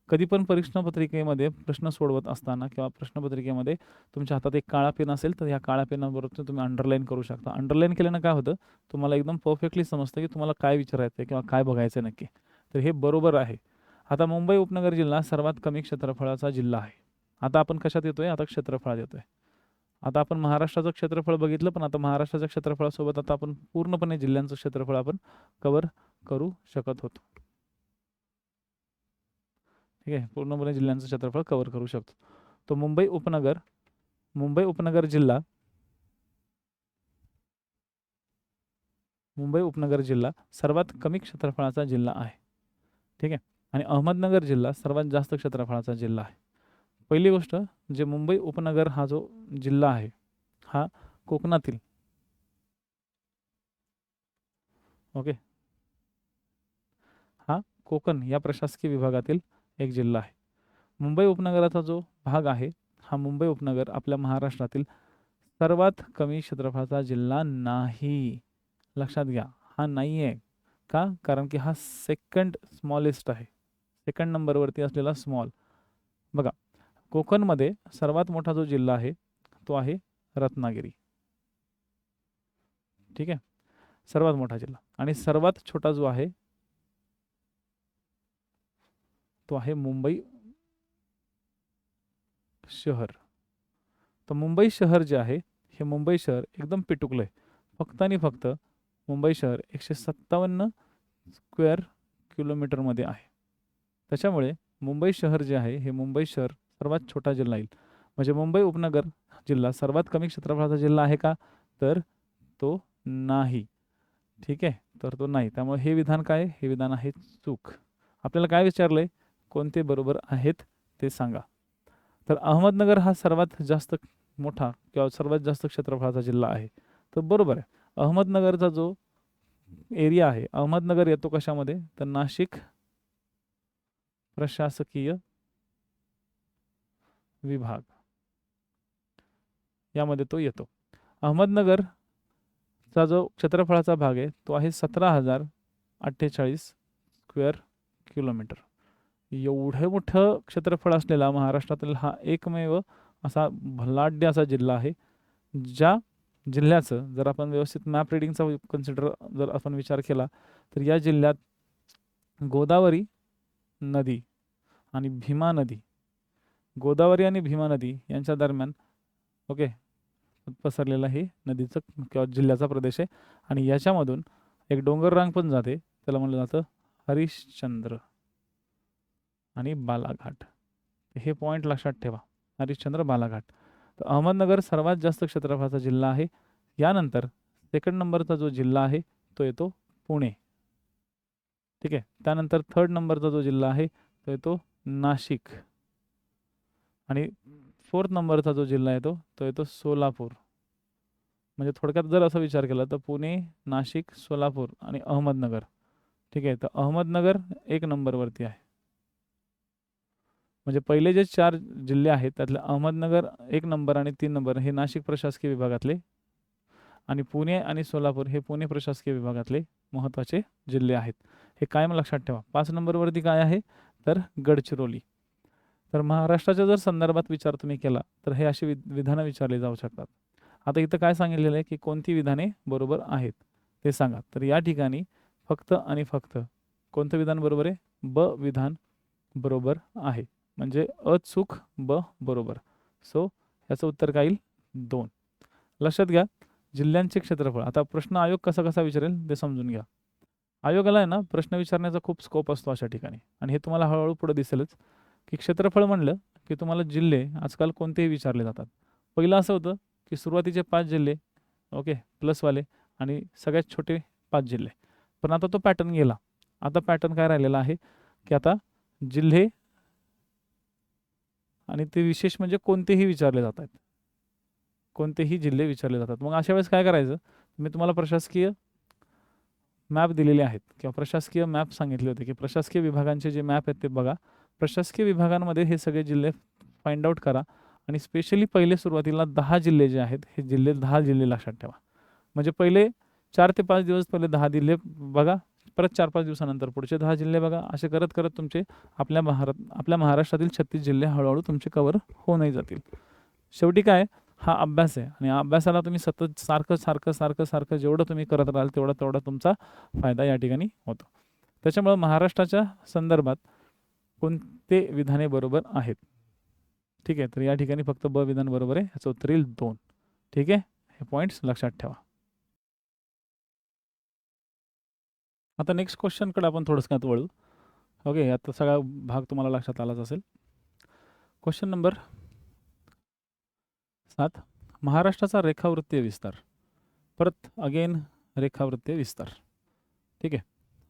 कधी पण परीक्षापत्रिकेमध्ये प्रश्न सोडवत असताना किंवा प्रश्नपत्रिकेमध्ये तुमच्या हातात एक काळा पेन असेल, तर या काळ्या पेनाबरोबर तुम्ही अंडरलाईन करू शकता. अंडरलाईन केल्यानं काय होतं, तुम्हाला एकदम परफेक्टली समजतं की तुम्हाला काय विचारायचं आहे किंवा काय बघायचं आहे नक्की. तर हे बरोबर आहे. आता मुंबई उपनगर जिल्हा सर्वात कमी क्षेत्रफळाचा जिल्हा आहे. आता आपण कशात येतोय? आता क्षेत्रफळात येतोय. आता आपण महाराष्ट्राचं क्षेत्रफळ बघितलं, पण आता महाराष्ट्राच्या क्षेत्रफळासोबत आता आपण पूर्णपणे जिल्ह्यांचं क्षेत्रफळ आपण कव्हर करू शकत होतो. ठीक आहे. पूर्णपणे जिल्ह्यांचं क्षेत्रफळ कव्हर करू शकतो. तो मुंबई उपनगर जिल्हा सर्वात कमी क्षेत्रफळाचा जिल्हा आहे. ठीक आहे. आणि अहमदनगर जिल्हा सर्वात जास्त क्षेत्रफळाचा जिल्हा आहे. पहिली गोष्ट, जे मुंबई उपनगर हा जो जिल्हा आहे, हा कोकणातील, ओके, हा कोकण या प्रशासकीय विभागातील एक जिल्हा आहे. मुंबई उपनगराचा जो भाग आहे, हा मुंबई उपनगर आपल्या महाराष्ट्रातील सर्वात कमी क्षेत्रफळाचा जिल्हा नाही. लक्षात घ्या, हा नाही आहे. का? कारण की हा सेकंड स्मॉलेस्ट आहे. सेकंड नंबरवरती असलेला स्मॉल. बघा, कोकणमध्ये सर्वात मोठा जो जिल्हा आहे तो आहे रत्नागिरी. ठीक आहे. सर्वात मोठा जिल्हा. आणि सर्वात छोटा जो आहे तो आहे मुंबई शहर. तर मुंबई शहर जे आहे, हे मुंबई शहर एकदम पिटुकलं आहे. फक्त आणि फक्त मुंबई शहर 157 स्क्वेअर किलोमीटरमध्ये आहे. त्याच्यामुळे मुंबई शहर जे आहे, हे मुंबई शहर सर्वात छोटा जिल्हा येईल. म्हणजे मुंबई उपनगर जिल्हा सर्वात कमी क्षेत्रफळाचा जिल्हा आहे का? तर तो नाही. ठीक आहे. तर तो नाही. त्यामुळे हे विधान काय? हे विधान आहे चूक. आपल्याला काय विचारलंय? कोणते बरोबर आहेत ते सांगा. तर अहमदनगर हा सर्वात जास्त मोठा किंवा सर्वात जास्त क्षेत्रफळाचा जिल्हा आहे. तर बरोबर आहे. अहमदनगरचा जो एरिया आहे, अहमदनगर येतो कशामध्ये? तर नाशिक प्रशासकीय विभाग यामध्ये तो येतो. अहमदनगरचा जो क्षेत्रफळाचा भाग आहे तो आहे 17,048 स्क्वेअर किलोमीटर. एवढं मोठं क्षेत्रफळ असलेला महाराष्ट्रातील हा एकमेव असा भलाढ्य असा जिल्हा आहे, ज्या जिल्ह्याचं जर आपण व्यवस्थित मॅप रिडिंगचा जर आपण विचार केला, तर या जिल्ह्यात गोदावरी नदी आणि भीमा नदी, गोदावरी आणि भीमा नदी यांच्या दरम्यान, ओके, पसरलेला हे नदीचं किंवा जिल्ह्याचा प्रदेश आहे. आणि याच्यामधून एक डोंगर रांग पण जाते, त्याला म्हणलं जातं हरिश्चंद्र आणि बालाघाट. हे पॉईंट लक्षात ठेवा, हरिश्चंद्र बालाघाट. तर अहमदनगर सर्वात जास्त क्षेत्रफळाचा जिल्हा आहे. यानंतर सेकंड नंबरचा जो जिल्हा आहे तो येतो पुणे. ठीक आहे. त्यानंतर थर्ड नंबरचा जो जिल्हा आहे तो येतो नाशिक. आणि फोर्थ नंबरचा जो जिल्हा येतो तो येतो सोलापूर. म्हणजे थोडक्यात जर असा विचार केला तर पुणे, नाशिक, सोलापूर आणि अहमदनगर. ठीक आहे. तर अहमदनगर एक नंबरवरती आहे. म्हणजे पहिले जे 4 जिल्हे आहेत त्यातले अहमदनगर 1 नंबर आणि 3 नंबर हे नाशिक प्रशासकीय विभागातले, आणि पुणे आणि सोलापूर हे पुणे प्रशासकीय विभागातले महत्त्वाचे जिल्हे आहेत. हे कायम लक्षात ठेवा. 5 नंबरवरती काय आहे? तर गडचिरोली. तर महाराष्ट्राच्या जर संदर्भात विचार तुम्ही केला तर हे असे विधानं विचारले जाऊ शकतात. आता इथं काय सांगितलेलं आहे की कोणती विधाने बरोबर आहेत ते सांगा. तर या ठिकाणी फक्त आणि फक्त कोणतं विधान बरोबर आहे? ब विधान बरोबर आहे, म्हणजे अचूक ब बरोबर. सो याचं उत्तर काय येईल? 2. लक्षात घ्या, जिल्ह्यांचे क्षेत्रफळ. आता प्रश्न आयोग कसा कसा विचारेल ते समजून घ्या. आयोगाला आहे ना प्रश्न विचारण्याचा खूप स्कोप असतो अशा ठिकाणी, आणि हे तुम्हाला हळूहळू पुढे दिसेलच की क्षेत्रफळ म्हणलं की तुम्हाला जिल्हे आजकाल कोणतेही विचारले जातात. पहिलं असं होतं की सुरुवातीचे 5 जिल्हे, ओके, प्लसवाले, आणि सगळ्यात छोटे 5 जिल्हे. पण आता तो पॅटर्न गेला. आता पॅटर्न काय राहिलेला आहे की आता जिल्हे आणि ते विशेष म्हणजे कोणतेही विचारले जातात, कोणतेही जिल्हे विचारले जातात. मग अशा वेळेस काय करायचं? मी तुम्हाला प्रशासकीय मॅप दिलेले आहेत किंवा प्रशासकीय मॅप सांगितले होते की प्रशासकीय विभागांचे जे मॅप आहेत ते बघा. प्रशासकीय विभागांमध्ये हे सगळे जिल्हे फाइंड आउट करा, आणि स्पेशली पहिले सुरुवातीला 10 जिल्हे जे आहेत हे जिल्हे 10 जिल्हे लक्षात ठेवा. म्हणजे पहिले 4 ते 5 दिवस पहिले 10 जिल्हे बघा, परत 4-5 दिवसानंतर पुढचे 10 जिल्हे बघा. असे करत करत तुमचे आपल्या महाराष्ट्रातील 36 जिल्हे हळूहळू तुमचे कव्हर होऊनही जातील. शेवटी काय, हा अभ्यास आहे, आणि अभ्यासाला तुम्ही सतत सारखं सारखं सारखं सारखं जेवढं तुम्ही करत राहाल तेवढा तेवढा तुमचा फायदा या ठिकाणी होतो. त्याच्यामुळे महाराष्ट्राच्या संदर्भात कोणते विधाने बरोबर आहेत? ठीक आहे, तर या ठिकाणी फक्त ब विधान बरोबर आहे, याचं उत्तर येईल 2. ठीक आहे, हे पॉईंट्स लक्षात ठेवा. आता नेक्स्ट क्वेश्चनकडे आपण थोडंसं वळू. ओके, आता सगळा भाग तुम्हाला लक्षात आलाच असेल. क्वेश्चन नंबर 7, महाराष्ट्राचा रेखावृत्तीय विस्तार. परत अगेन रेखावृत्तीय विस्तार. ठीक आहे,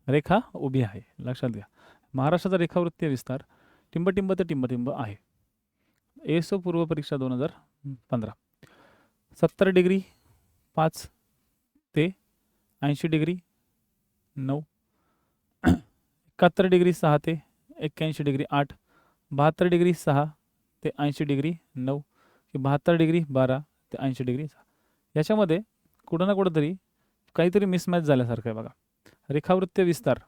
रेखा उभी आहे, लक्षात घ्या. महाराष्ट्राचा रेखावृत्तीय विस्तार टिंबटिंब ते टिंबटिंब आहे. एसो पूर्व परीक्षा 2015. 70 डिग्री 5 ते 80 डिग्री 9, 71 डिग्री 6 ते 81 डिग्री 8, 72 डिग्री 6 ते 80 डिग्री 9, 72 डिग्री 12 ते 80 डिग्री 6. याच्यामध्ये कुठं ना कुठंतरी काहीतरी मिसमॅच झाल्यासारखं आहे बघा. रेखावृत्तीय विस्तार,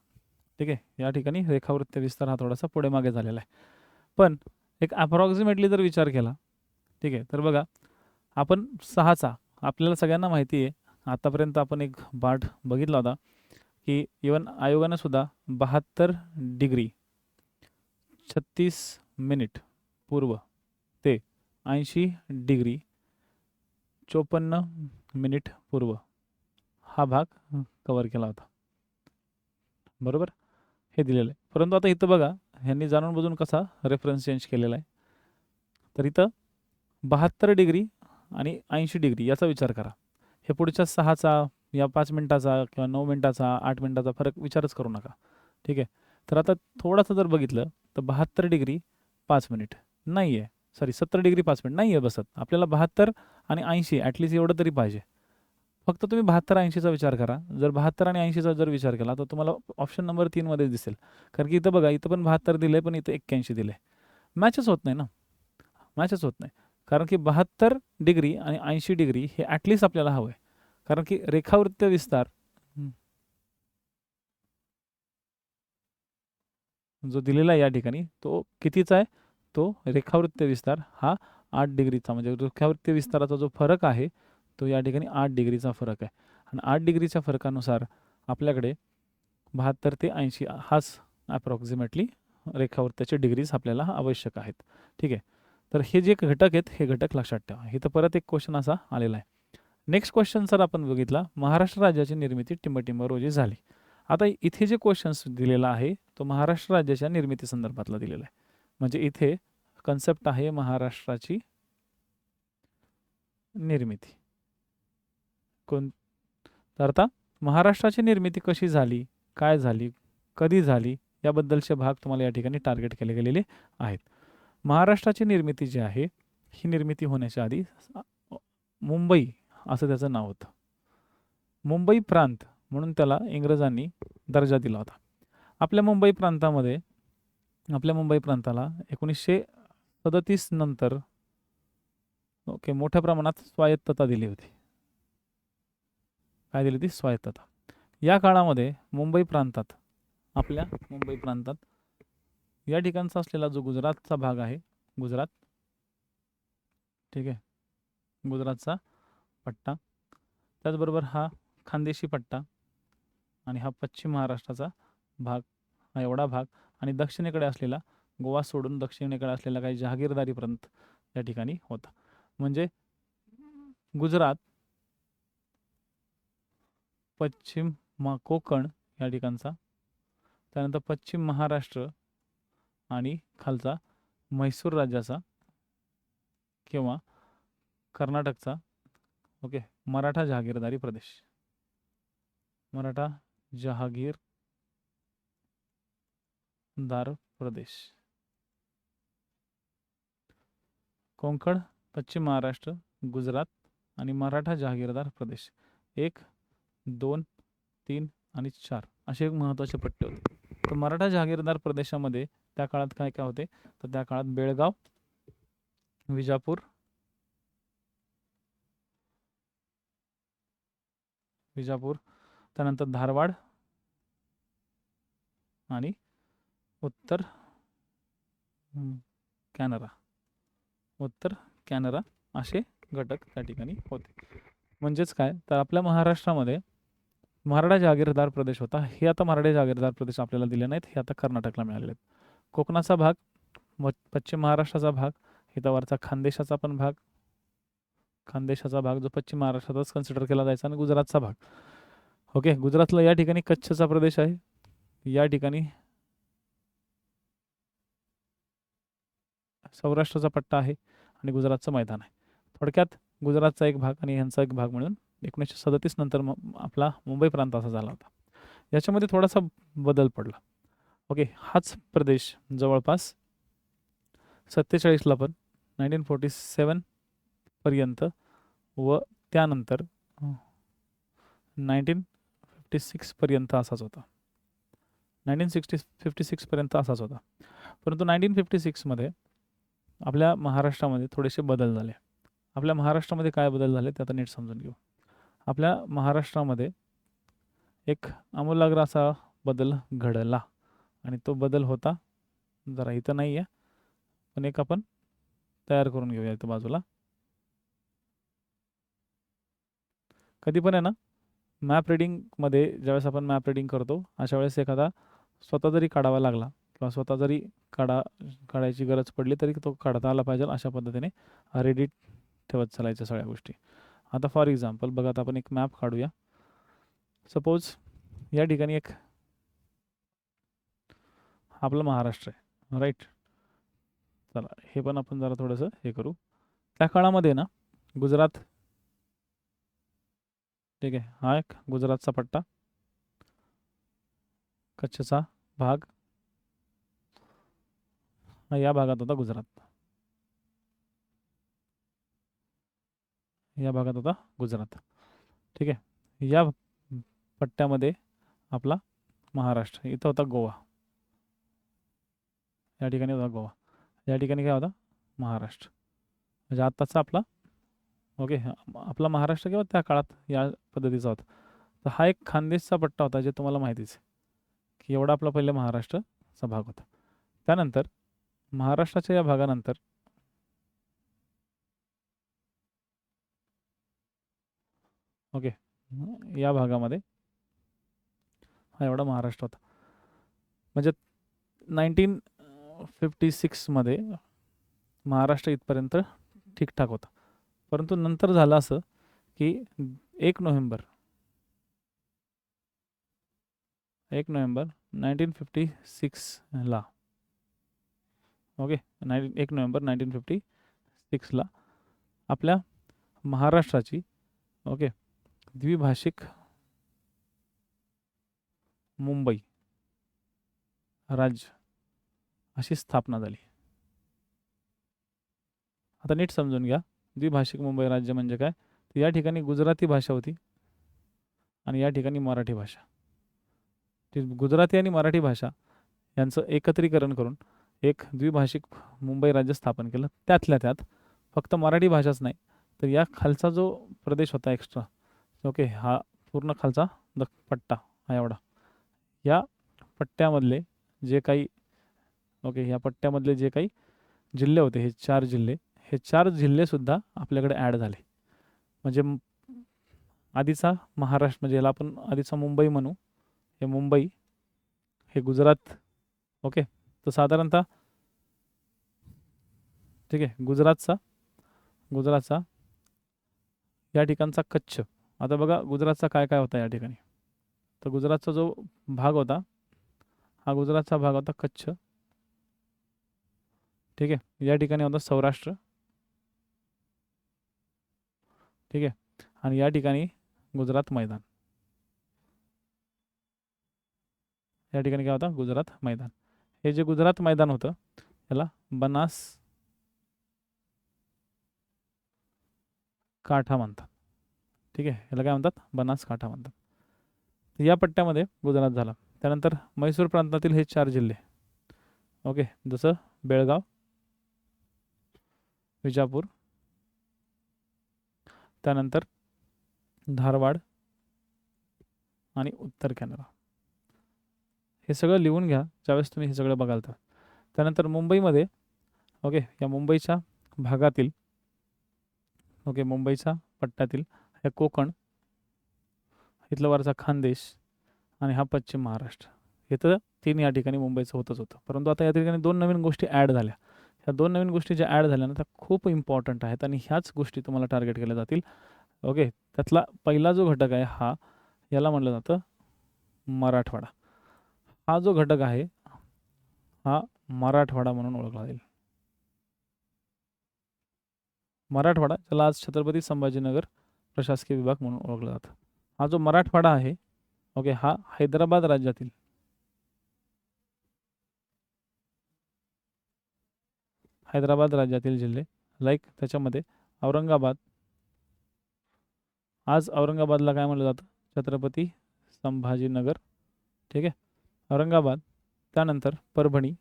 ठीक आहे, या ठिकाणी रेखावृत्तीय विस्तार हा थोडासा पुढे मागे झालेला आहे. पण एक अप्रॉक्सिमेटली जर विचार केला, ठीक आहे, तर बघा आपण 6चा, आपल्याला सगळ्यांना माहिती आहे, आतापर्यंत आपण एक पाठ बघितला होता की इवन आयोगानं सुद्धा 72 डिग्री 36 मिनिट पूर्व ते 80 डिग्री 54 मिनिट पूर्व हा भाग कव्हर केला होता, बरोबर, हे दिलेलं आहे. परंतु आता इथं बघा, ह्यांनी जाणून बुजून कसा रेफरन्स चेंज केलेला आहे. तर इथं 72 डिग्री आणि 80 डिग्री याचा विचार करा. हे पुढच्या 6चा या 5 मिनिटाचा किंवा 9 मिनिटाचा 8 मिनिटाचा फरक विचारच करू नका. ठीक आहे, तर आता थोडंसं जर बघितलं तर 72 डिग्री 5 मिनिट नाही आहे, सॉरी 70 डिग्री 5 मिनिट नाही आहे बसत. आपल्याला 72 आणि 80 ॲटलिस्ट एवढं तरी पाहिजे. फक्त तुम्ही 72-80चा विचार करा. जर 72 आणि 80चा जर विचार केला तर तुम्हाला ऑप्शन नंबर 3 मध्ये दिसेल. कारण की इथं बघा, इथं पण 72 दिले, पण इथं 81 दिले. मॅचच होत नाही ना, मॅचच होत नाही. कारण की 72 डिग्री आणि 80 डिग्री हे ॲटलिस्ट आपल्याला हवं आहे. कारण की रेखावृत्तीय विस्तार जो दिलेला आहे या ठिकाणी तो कितीचा आहे? तो रेखावृत्तीय विस्तार हा 8 डिग्रीचा, म्हणजे रेखावृत्तीय विस्ताराचा जो फरक आहे तो या ठिकाणी 8 डिग्रीचा फरक आहे. आणि 8 डिग्रीच्या फरकानुसार आपल्याकडे 72 ते 80 हाच अप्रॉक्सिमेटली रेखावृत्ताचे डिग्रीज आपल्याला आवश्यक आहेत. ठीक आहे, तर हे जे घटक आहेत हे घटक लक्षात ठेवा. इथं परत एक क्वेश्चन असा आलेला आहे. नेक्स्ट क्वेश्चन जर आपण बघितला, महाराष्ट्र राज्याची निर्मिती टिंबटिंब रोजी झाली. आता इथे जे क्वेश्चन्स दिलेला आहे तो महाराष्ट्र राज्याच्या निर्मिती संदर्भातला दिलेला आहे. म्हणजे इथे कन्सेप्ट आहे महाराष्ट्राची निर्मिती. तर आता महाराष्ट्राची निर्मिती कशी झाली, काय झाली, कधी झाली, याबद्दलचे भाग तुम्हाला या ठिकाणी टार्गेट केले गेलेले आहेत. महाराष्ट्राची निर्मिती जी आहे ही निर्मिती होण्याच्या आधी मुंबई असं त्याचं नाव होतं. मुंबई प्रांत म्हणून त्याला इंग्रजांनी दर्जा दिला होता. आपल्या मुंबई प्रांताला 1937 नंतर ओके मोठ्या प्रमाणात स्वायत्तता दिली होती. काय दिली होती? स्वायत्तता. या काळामध्ये आपल्या मुंबई प्रांतात या ठिकाणचा असलेला जो गुजरातचा भाग आहे, गुजरात, ठीक आहे, गुजरातचा पट्टा, त्याचबरोबर हा खानदेशी पट्टा आणि हा पश्चिम महाराष्ट्राचा भाग, हा एवढा भाग, आणि दक्षिणेकडे असलेला गोवा सोडून दक्षिणेकडे असलेला काही जहागीरदारी प्रांत या ठिकाणी होता. म्हणजे गुजरात, पश्चिम कोकण या ठिकाणचा, त्यानंतर पश्चिम महाराष्ट्र आणि खालचा म्हैसूर राज्याचा किंवा कर्नाटकचा ओके मराठा जहागीरदारी प्रदेश, मराठा जहागीरदार प्रदेश, कोकण, पश्चिम महाराष्ट्र, गुजरात आणि मराठा जहागीरदार प्रदेश 1, 2, 3 आणि 4 असे एक महत्त्वाचे पट्टे होते. तर मराठा जहागीरदार प्रदेशामध्ये त्या काळात काय काय होते, तर त्या काळात बेळगाव, विजापूर, त्यानंतर धारवाड आणि उत्तर कॅनरा असे घटक त्या ठिकाणी होते. म्हणजेच काय, तर आपल्या महाराष्ट्रामध्ये मराठा जहागीरदार प्रदेश होता. हे आता मराठा जहागीरदार प्रदेश आपल्याला दिले नाहीत, हे आता कर्नाटकला मिळालेले आहेत. कोकणाचा भाग, पश्चिम महाराष्ट्राचा भाग, इथं वरचा खानदेशाचा भाग जो पश्चिम महाराष्ट्रातच कन्सिडर केला जायचा, आणि गुजरातचा भाग. ओके, गुजरातला या ठिकाणी कच्छचा प्रदेश आहे, या ठिकाणी सौराष्ट्राचा पट्टा आहे आणि गुजरातचं मैदान आहे. थोडक्यात गुजरातचा एक भाग आणि यांचा एक भाग मिळून 1937 नंतर आपला मुंबई प्रांत असा झाला होता. याच्यामध्ये थोडासा बदल पडला. ओके, हाच प्रदेश जवळपास 47ला पण 1947 पर्यंत व त्यानंतर 1956 पर्यंत असाच होता. 1956 पर्यंत असाच होता. परंतु 1956 मध्ये आपल्या महाराष्ट्रामध्ये थोडेसे बदल झाले. आपल्या महाराष्ट्रामध्ये काय बदल झाले ते आता नीट समजून घेऊ. आपल्या महाराष्ट्रामध्ये एक आमूलाग्र असा बदल घडला, आणि तो बदल होता, जरा इथं नाही आहे पण एक आपण तयार करून घेऊया इथं बाजूला. कधी पण आहे ना, मॅप रिडिंगमध्ये ज्यावेळेस आपण मॅप रिडिंग करतो, अशा वेळेस एखादा स्वतः जरी काढावा लागला किंवा स्वतः जरी काढायची गरज पडली तरी तो काढता आला पाहिजे, अशा पद्धतीने रेडी ठेवत चालायच्या सगळ्या गोष्टी. आता फॉर एक्झाम्पल बघा, आता आपण एक मॅप काढूया. सपोज या ठिकाणी एक आपला महाराष्ट्र आहे, राईट. चला हे पण आपण जरा थोडंसं हे करू. त्या काळामध्ये ना गुजरात, ठीक आहे, हा एक गुजरातचा पट्टा, कच्छचा भाग हा या भागात होता गुजरात, या भागात होता गुजरात, ठीक आहे. या पट्ट्यामध्ये आपला महाराष्ट्र, इथं होता गोवा, या ठिकाणी होता गोवा, या ठिकाणी काय होता महाराष्ट्र, म्हणजे आत्ताचा आपला ओके आपला महाराष्ट्र किंवा त्या काळात या पद्धतीचा होता. तर हा एक खानदेशचा पट्टा होता, जे तुम्हाला माहितीच आहे की एवढा आपला पहिले महाराष्ट्राचा भाग होता. त्यानंतर महाराष्ट्राच्या या भागानंतर ओके या भागामध्ये हा एवढा महाराष्ट्र होता. म्हणजे 1956 मध्ये महाराष्ट्र इथपर्यंत ठीकठाक होता. परंतु नंतर झालं असं की 1 नोव्हेंबर 1956ला ओके 1 नोव्हेंबर 1956ला आपल्या महाराष्ट्राची ओके द्विभाषिक मुंबई राज्य अशी स्थापना झाली. आता नीट समजून घ्या, द्विभाषिक मुंबई राज्य म्हणजे काय. तर या ठिकाणी गुजराती भाषा होती आणि या ठिकाणी मराठी भाषा. गुजराती आणि मराठी भाषा यांचं एकत्रीकरण करून एक द्विभाषिक मुंबई राज्य स्थापन केलं. त्यातल्या त्यात फक्त मराठी भाषाच नाही, तर या खालचा जो प्रदेश होता एक्स्ट्रा ओके, हा पूर्ण खालचा पट्टा हा एवढा, या पट्ट्यामधले जे काही ओके या पट्ट्यामधले जे काही जिल्हे होते, हे 4 जिल्हे, हे 4 जिल्हेसुद्धा आपल्याकडे ॲड झाले. म्हणजे आधीचा महाराष्ट्र म्हणजे याला आपण आधीचा मुंबई म्हणू, हे मुंबई, हे गुजरात. ओके, तर साधारणतः ठीक आहे, गुजरातचा या ठिकाणचा कच्छ. आता बघा गुजरातचा काय काय होता या ठिकाणी. तर गुजरातचा जो भाग होता, हा गुजरातचा भाग होता कच्छ. ठीक आहे, या ठिकाणी होता सौराष्ट्र. ठीक आहे, आणि या ठिकाणी गुजरात मैदान. या ठिकाणी काय होता, गुजरात मैदान. हे जे गुजरात मैदान होतं याला बनास काठा म्हणतात. ठीक आहे, याला काय म्हणतात, बनास काठा म्हणतात. या पट्ट्यामध्ये गुजरात झाला. त्यानंतर म्हैसूर प्रांतातील हे 4 जिल्हे. ओके, जसं बेळगाव, विजापूर, त्यानंतर धारवाड आणि उत्तर कन्नडा. हे सगळं लिहून घ्या ज्यावेळेस तुम्ही हे सगळं बघाल तर. त्यानंतर मुंबईमध्ये, ओके, या मुंबईच्या भागातील, ओके, मुंबईच्या पट्ट्यातील हे कोकण, इथला वरचा खानदेश आणि हा पश्चिम महाराष्ट्र. हे तर 3 या ठिकाणी मुंबईचं होतच होतं. परंतु आता या ठिकाणी 2 नवीन गोष्टी ॲड झाल्या. ह्या 2 नवीन गोष्टी ज्या ॲड झाल्या ना, त्या खूप इम्पॉर्टंट आहेत आणि ह्याच गोष्टी तुम्हाला टार्गेट केल्या जातील. ओके, त्यातला पहिला जो घटक आहे हा, याला म्हटलं जातं मराठवाडा. हा जो घटक आहे हा मराठवाडा म्हणून ओळखला जाईल. मराठवाडा, ज्याला आज छत्रपती संभाजीनगर प्रशासकीय विभाग म्हणून ओळखला जातं. हा जो मराठवाडा आहे, ओके, हा हैदराबाद राज्यातील जिल्हे, लाईक त्याच्यामध्ये औरंगाबाद. आज औरंगाबादला काय म्हणलं जातं, छत्रपती संभाजीनगर. ठीक आहे, औरंगाबाद. त्यानंतर परभणी,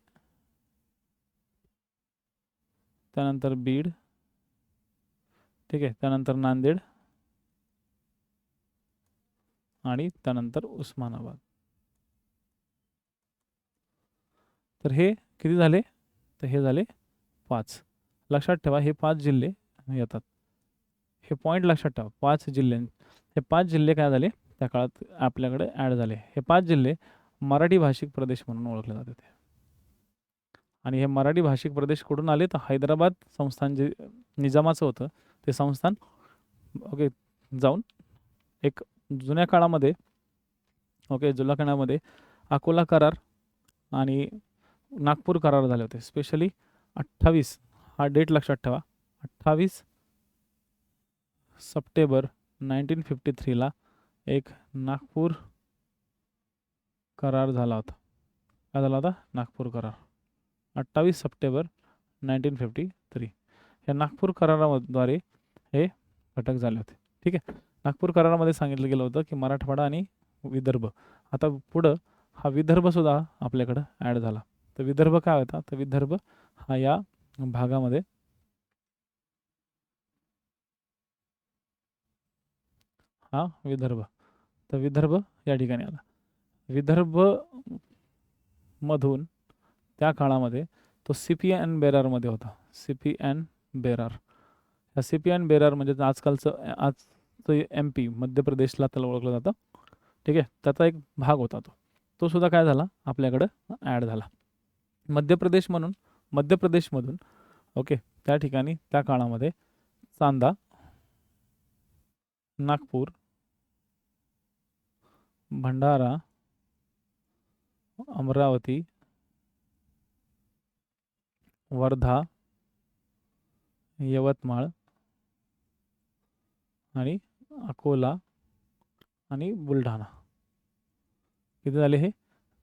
त्यानंतर बीड. ठीक आहे, त्यानंतर नांदेड आणि त्यानंतर उस्मानाबाद. तर हे किती झाले, तर हे झाले 5. लक्षात ठेवा हे 5 जिल्हे येतात. हे पॉईंट लक्षात ठेवा, 5 जिल्हे. हे 5 जिल्हे काय झाले त्या काळात आपल्याकडे ॲड झाले. हे 5 जिल्हे मराठी भाषिक प्रदेश म्हणून ओळखले जाते. आणि हे मराठी भाषिक प्रदेश कुठून आले, तर हैदराबाद संस्थान जे निजामाचं होतं ते संस्थान, ओके, जाऊन एक जुन्या काळामध्ये, ओके, जुन्या काळामध्ये अकोला करार आणि नागपूर करार झाले होते. स्पेशली 28, हा डेट लक्षात ठेवा, 28 सप्टेंबर 1953ला एक नागपूर करार झाला होता. काय झाला होता, नागपूर करार, 28 सप्टेंबर 1953. या नागपूर कराराद्वारे हे घटक झाले होते. ठीक आहे, नागपूर करारामध्ये सांगितलं गेलं होतं की मराठवाडा आणि विदर्भ. आता पुढं हा विदर्भसुद्धा आपल्याकडं ॲड झाला. तर विदर्भ काय होता, तर विदर्भ हा या भागामध्ये, हा विदर्भ, तर विदर्भ या ठिकाणी आला. विदर्भ मधून त्या काळामध्ये तो CPN बेरारमध्ये होता. CPN बेरार. या CPN बेरार म्हणजे आजकालचं MP मध्य प्रदेशला त्याला ओळखलं जातं. ठीक आहे, त्याचा एक भाग होता तो सुद्धा काय झाला आपल्याकडं ॲड झाला. मध्य प्रदेशमधून, ओके, त्या ठिकाणी त्या काळामध्ये चांदा, नागपूर, भंडारा, अमरावती, वर्धा, यवतमाळ आणि अकोला आणि बुलढाणा. किती झाले हे,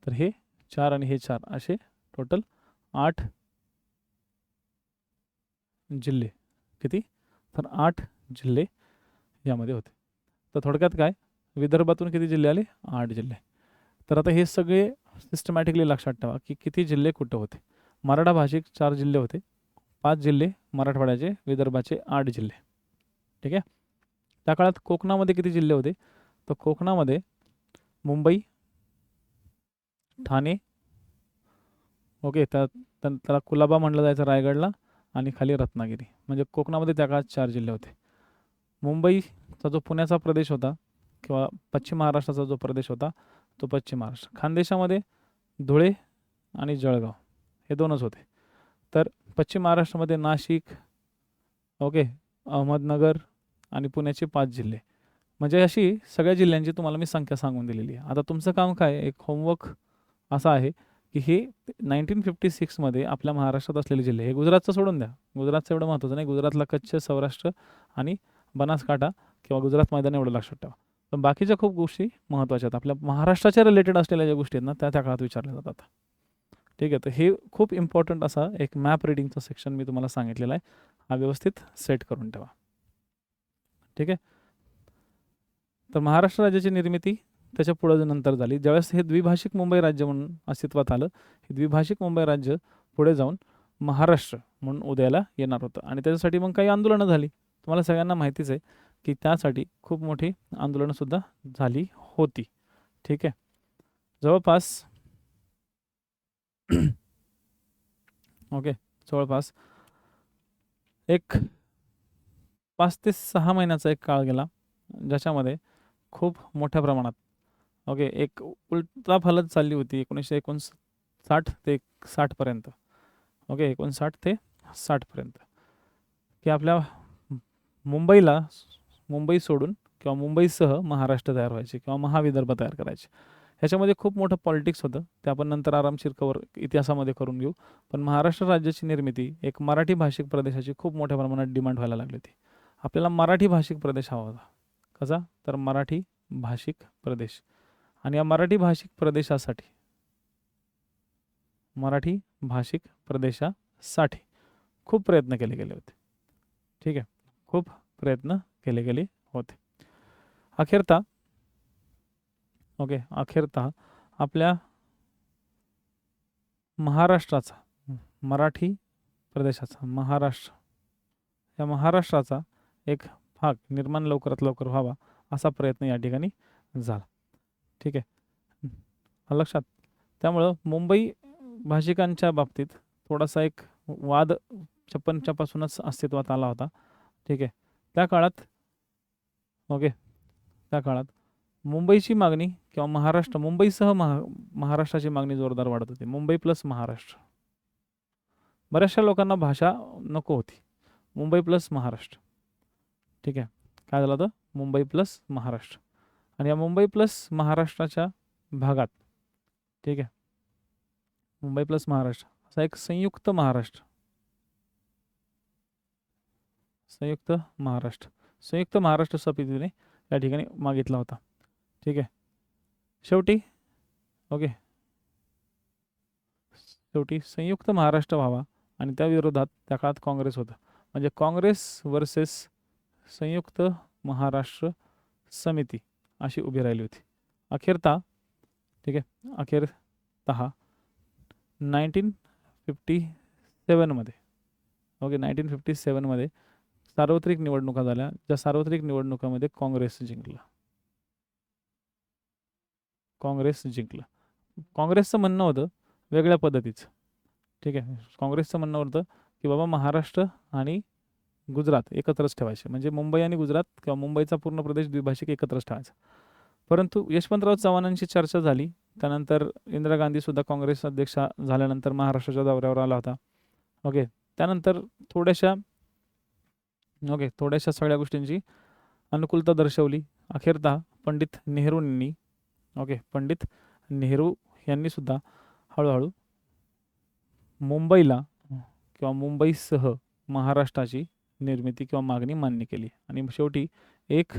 तर हे 4 आणि हे 4 असे टोटल 8 जिल्हे. किती, तर 8 जिल्हे यामध्ये होते. तर थोडक्यात काय, विदर्भातून किती जिल्हे आले, 8 जिल्हे. तर आता हे सगळे सिस्टमॅटिकली लक्षात ठेवा की किती जिल्हे कुठं होते. मराठा भाषिक 4 जिल्हे होते, 5 जिल्हे मराठवाड्याचे, विदर्भाचे 8 जिल्हे. ठीक आहे, त्या काळात कोकणामध्ये किती जिल्हे होते, तर कोकणामध्ये मुंबई, ठाणे, ओके, त्याला कुलाबा म्हटलं जायचं रायगडला, आणि खाली रत्नागिरी. म्हणजे कोकणामध्ये त्या काळात 4 जिल्हे होते. मुंबईचा जो पुण्याचा प्रदेश होता किंवा पश्चिम महाराष्ट्राचा जो प्रदेश होता तो पश्चिम महाराष्ट्र. खानदेशामध्ये धुळे आणि जळगाव हे दोनच होते. तर पश्चिम महाराष्ट्रामध्ये नाशिक, ओके, अहमदनगर आणि पुण्याचे 5 जिल्हे. म्हणजे अशी सगळ्या जिल्ह्यांची तुम्हाला मी संख्या सांगून दिलेली आहे. आता तुमचं काम काय, एक होमवर्क असं आहे की हे 1956मध्ये आपल्या महाराष्ट्रात असलेले जिल्हे, हे गुजरातचं सोडून द्या, गुजरातचं एवढं महत्त्वाचं नाही, गुजरातला कच्छ, सौराष्ट्र आणि बनासकांठा किंवा गुजरात मैदान एवढं लक्षात ठेवा. पण बाकीच्या खूप गोष्टी महत्त्वाच्या आहेत, आपल्या महाराष्ट्राच्या रिलेटेड असलेल्या ज्या गोष्टी आहेत ना त्या काळात विचारल्या जातात. ठीक आहे, तर हे खूप इम्पॉर्टंट असा एक मॅप रिडिंगचं सेक्शन मी तुम्हाला सांगितलेलं आहे, हा व्यवस्थित सेट करून ठेवा. ठीक आहे, तर महाराष्ट्र राज्याची निर्मिती त्याच्या पुढे नंतर झाली. ज्यावेळेस हे द्विभाषिक मुंबई राज्य म्हणून अस्तित्वात आलं, हे द्विभाषिक मुंबई राज्य पुढे जाऊन महाराष्ट्र म्हणून उदयाला येणार होतं. आणि त्याच्यासाठी मग काही आंदोलनं झाली, तुम्हाला सगळ्यांना माहितीच आहे की त्यासाठी खूप मोठी आंदोलनंसुद्धा झाली होती. ठीक आहे, जवळपास ओके, जवळपास एक 5 ते 6 महिन्याचा एक काळ गेला, ज्याच्यामध्ये खूप मोठ्या प्रमाणात ओके एक उलटा फलत चालली होती 1959 ते 60पर्यंत. ओके, 59 ते 60पर्यंत की आपल्या मुंबईला, मुंबई सोडून किंवा मुंबईसह महाराष्ट्र तयार व्हायचे किंवा महाविदर्भ तयार करायचे. ह्याच्यामध्ये खूप मोठं पॉलिटिक्स होतं, ते आपण नंतर आरामशीर कवर इतिहासामध्ये करून घेऊ. पण महाराष्ट्र राज्याची निर्मिती एक मराठी भाषिक प्रदेशाची खूप मोठ्या प्रमाणात डिमांड व्हायला लागली होती. आपल्याला मराठी भाषिक प्रदेश हवा होता. कसा, तर मराठी भाषिक प्रदेश. आणि या मराठी भाषिक प्रदेशासाठी, मराठी भाषिक प्रदेशासाठी खूप प्रयत्न केले गेले होते. ठीक आहे, खूप प्रयत्न केले गेले होते. अखेरता ओके, अखेरता आपल्या महाराष्ट्राचा, मराठी प्रदेशाचा महाराष्ट्र, या महाराष्ट्राचा एक भाग निर्माण लवकरात लवकर व्हावा असा प्रयत्न या ठिकाणी झाला. ठीक आहे, लक्षात. त्यामुळं मुंबई भाषिकांच्या बाबतीत थोडासा एक वाद 56च्या पासूनच अस्तित्वात आला होता. ठीक आहे, त्या काळात ओके, त्या काळात मुंबईची मागणी किंवा महाराष्ट्र, मुंबईसह महाराष्ट्राची मागणी जोरदार वाढत होती. मुंबई प्लस महाराष्ट्र, बऱ्याचशा लोकांना भाषा नको होती, मुंबई प्लस महाराष्ट्र. ठीक आहे, काय झालं होतं, मुंबई प्लस महाराष्ट्र. आणि या मुंबई प्लस महाराष्ट्राच्या भागात, ठीक आहे, मुंबई प्लस महाराष्ट्र असा एक संयुक्त महाराष्ट्र, संयुक्त महाराष्ट्र, संयुक्त महाराष्ट्र समितीने या ठिकाणी मागितला होता. ठीक आहे, शेवटी ओके, शेवटी संयुक्त महाराष्ट्र व्हावा आणि त्या विरोधात त्या काळात काँग्रेस होतं. म्हणजे काँग्रेस वर्सेस संयुक्त महाराष्ट्र समिती अशी उभी राहिली होती. अखेरता, ठीक आहे, अखेरतः 1957मध्ये ओके, 1957मध्ये सार्वत्रिक निवडणुका झाल्या, ज्या सार्वत्रिक निवडणुकामध्ये काँग्रेस जिंकलं. काँग्रेस जिंकलं. काँग्रेसचं म्हणणं होतं वेगळ्या पद्धतीचं. ठीक आहे, काँग्रेसचं म्हणणं होतं की बाबा महाराष्ट्र आणि गुजरात एकत्रच ठेवायचे, म्हणजे मुंबई आणि गुजरात किंवा मुंबईचा पूर्ण प्रदेश द्विभाषिक एकत्रच ठेवायचा. परंतु यशवंतराव चव्हाणांची चर्चा झाली, त्यानंतर इंदिरा गांधीसुद्धा काँग्रेस अध्यक्षा झाल्यानंतर महाराष्ट्राच्या दौऱ्यावर आला होता. ओके, त्यानंतर थोड्याशा सगळ्या गोष्टींची अनुकूलता दर्शवली. अखेरतः पंडित नेहरू यांनी सुद्धा हळूहळू मुंबईला किंवा मुंबईसह महाराष्ट्राची निर्मिती किंवा मागणी मान्य केली. आणि शेवटी 1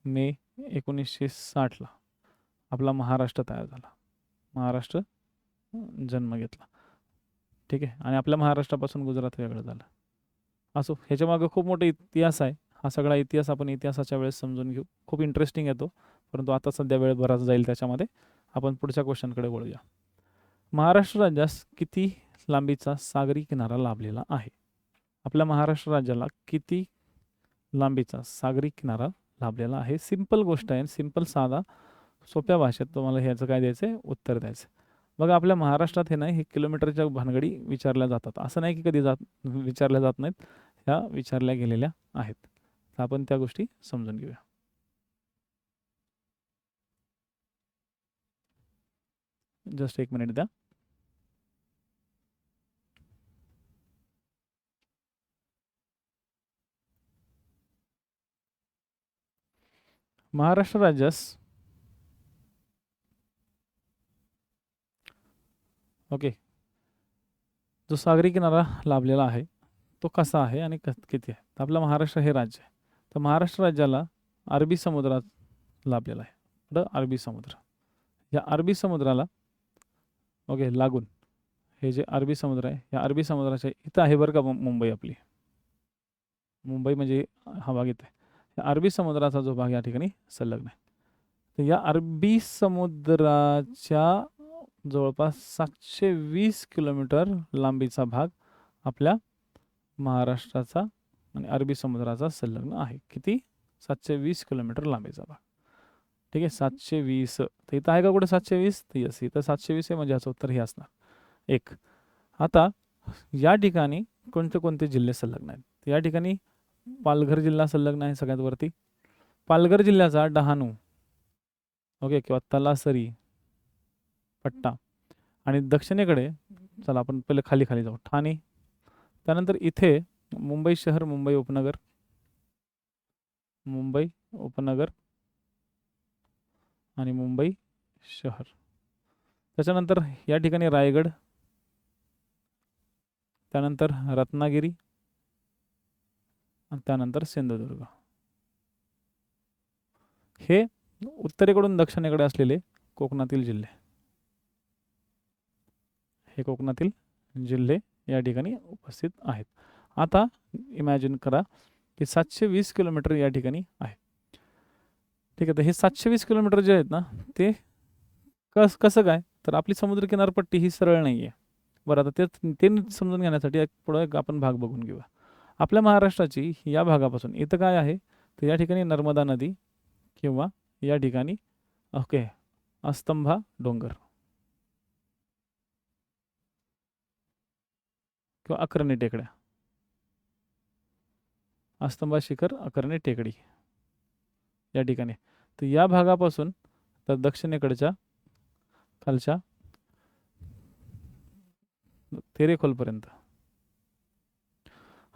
मे 1960ला आपला महाराष्ट्र तयार झाला, महाराष्ट्र जन्म घेतला. ठीक आहे, आणि आपल्या महाराष्ट्रापासून गुजरात वेगळं झालं. असो, ह्याच्यामागं खूप मोठा इतिहास आहे. हा सगळा इतिहास आपण इतिहासाच्या वेळेस समजून घेऊ, खूप इंटरेस्टिंग येतो. परंतु आता सध्या वेळ बराच जाईल त्याच्यामध्ये. आपण पुढच्या क्वेश्चनकडे वळूया. महाराष्ट्र राज्यास किती लांबीचा सागरी किनारा लाभलेला आहे? आपल्या महाराष्ट्र राज्याला किती लांबीचा सागरी किनारा लाभलेला आहे? सिंपल गोष्ट आहे, सिंपल, साधा, सोप्या भाषेत तुम्हाला ह्याचं काय द्यायचं आहे, उत्तर द्यायचं. बघा, आपल्या महाराष्ट्रात हे नाही, हे किलोमीटरच्या भानगडी विचारल्या जातात. असं नाही की कधी विचारल्या जात नाहीत, ह्या विचारल्या गेलेल्या आहेत. तर आपण त्या गोष्टी समजून घेऊया. जस्ट एक मिनिट द्या. महाराष्ट्र राज्यास ओके जो सागरी किनारा लाभलेला आहे तो कसा आहे आणि किती आहे. तर आपलं महाराष्ट्र हे राज्य आहे. तर महाराष्ट्र राज्याला अरबी समुद्रात लाभलेला आहे. पुढं अरबी समुद्र. या अरबी समुद्राला ओके लागून हे जे अरबी समुद्र आहे या अरबी समुद्राच्या इथं आहे बरं का मुंबई आपली. मुंबई म्हणजे हा भाग इथे आहे. या अरबी समुद्राचा जो भाग या ठिकाणी संलग्न आहे. तर या अरबी समुद्राच्या जवळपास 720 किलोमीटर लांबीचा भाग आपल्या महाराष्ट्राचा आणि अरबी समुद्राचा संलग्न आहे. किती? 720 किलोमीटर लांबीचा भाग. ठीक आहे, 720. तर इथं आहे का कुठे 720? तर यस, इथं 720 आहे म्हणजे याचं उत्तर हे असणार. एक. आता या ठिकाणी कोणते कोणते जिल्हे संलग्न आहेत? तर या ठिकाणी पालघर जिल्हा संलग्न आहे सगळ्यात वरती. पालघर जिल्ह्याचा डहाणू ओके किंवा तलासरी पट्टा आणि दक्षिणेकडे चला आपण पहिले खाली खाली जाऊ. ठाणे, त्यानंतर इथे मुंबई शहर, मुंबई उपनगर, मुंबई उपनगर आणि मुंबई शहर. त्याच्यानंतर या ठिकाणी रायगड, त्यानंतर रत्नागिरी आणि त्यानंतर सिंधुदुर्ग. हे उत्तरेकडून दक्षिणेकडे असलेले कोकणातील जिल्हे. हे कोकणातील जिल्हे या ठिकाणी उपस्थित आहेत. आता इमॅजिन करा की 720 किलोमीटर या ठिकाणी आहे. ठीक आहे, तर हे 720 किलोमीटर जे आहेत ना ते कसं काय? तर आपली समुद्र किनारपट्टी ही सरळ नाही आहे. बरं, आता ते समजून घेण्यासाठी पुढे आपण भाग बघून घेऊया. आपल्या महाराष्ट्राची या भागापासून इथं काय आहे? तर या ठिकाणी नर्मदा नदी किंवा या ठिकाणी ओके अस्तंभा डोंगर किंवा अक्राणी टेकड्या, अस्तंभा शिखर, अक्राणी टेकडी या ठिकाणी. तर या भागापासून तर दक्षिणेकडच्या खालच्या तेरेखोलपर्यंत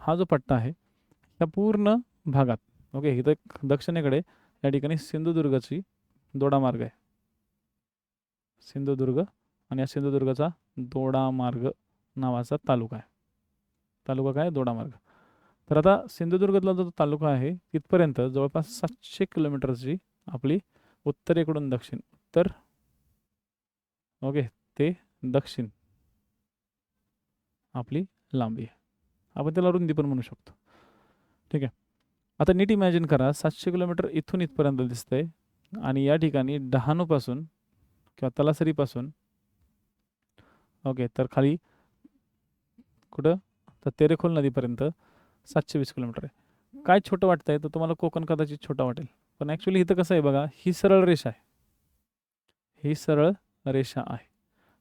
हा जो पट्टा आहे या पूर्ण भागात ओके इथं दक्षिणेकडे या ठिकाणी सिंधुदुर्गची दोडामार्ग आहे. सिंधुदुर्ग आणि या सिंधुदुर्गचा दोडामार्ग नावाचा तालुका आहे. तालुका काय? दोडामार्ग. तर आता सिंधुदुर्गातला जो तालुका आहे तिथपर्यंत जवळपास 700 किलोमीटरची आपली उत्तरेकडून दक्षिण उत्तर ओके ते दक्षिण आपली लांबी आहे. आपण त्याला रुंदी पण म्हणू शकतो. ठीक आहे, आता नीट इमॅजिन करा 700 किलोमीटर इथून इथपर्यंत दिसतंय आणि या ठिकाणी डहाणूपासून किंवा तलासरीपासून ओके तर खाली कुठं तर तेरेखोल नदीपर्यंत 720 किलोमीटर आहे. काय छोटं वाटतंय तर तुम्हाला कोकण कदाचित छोटा वाटेल, पण ॲक्च्युली इथं कसं आहे बघा, ही सरळ रेषा आहे. ही सरळ रेषा आहे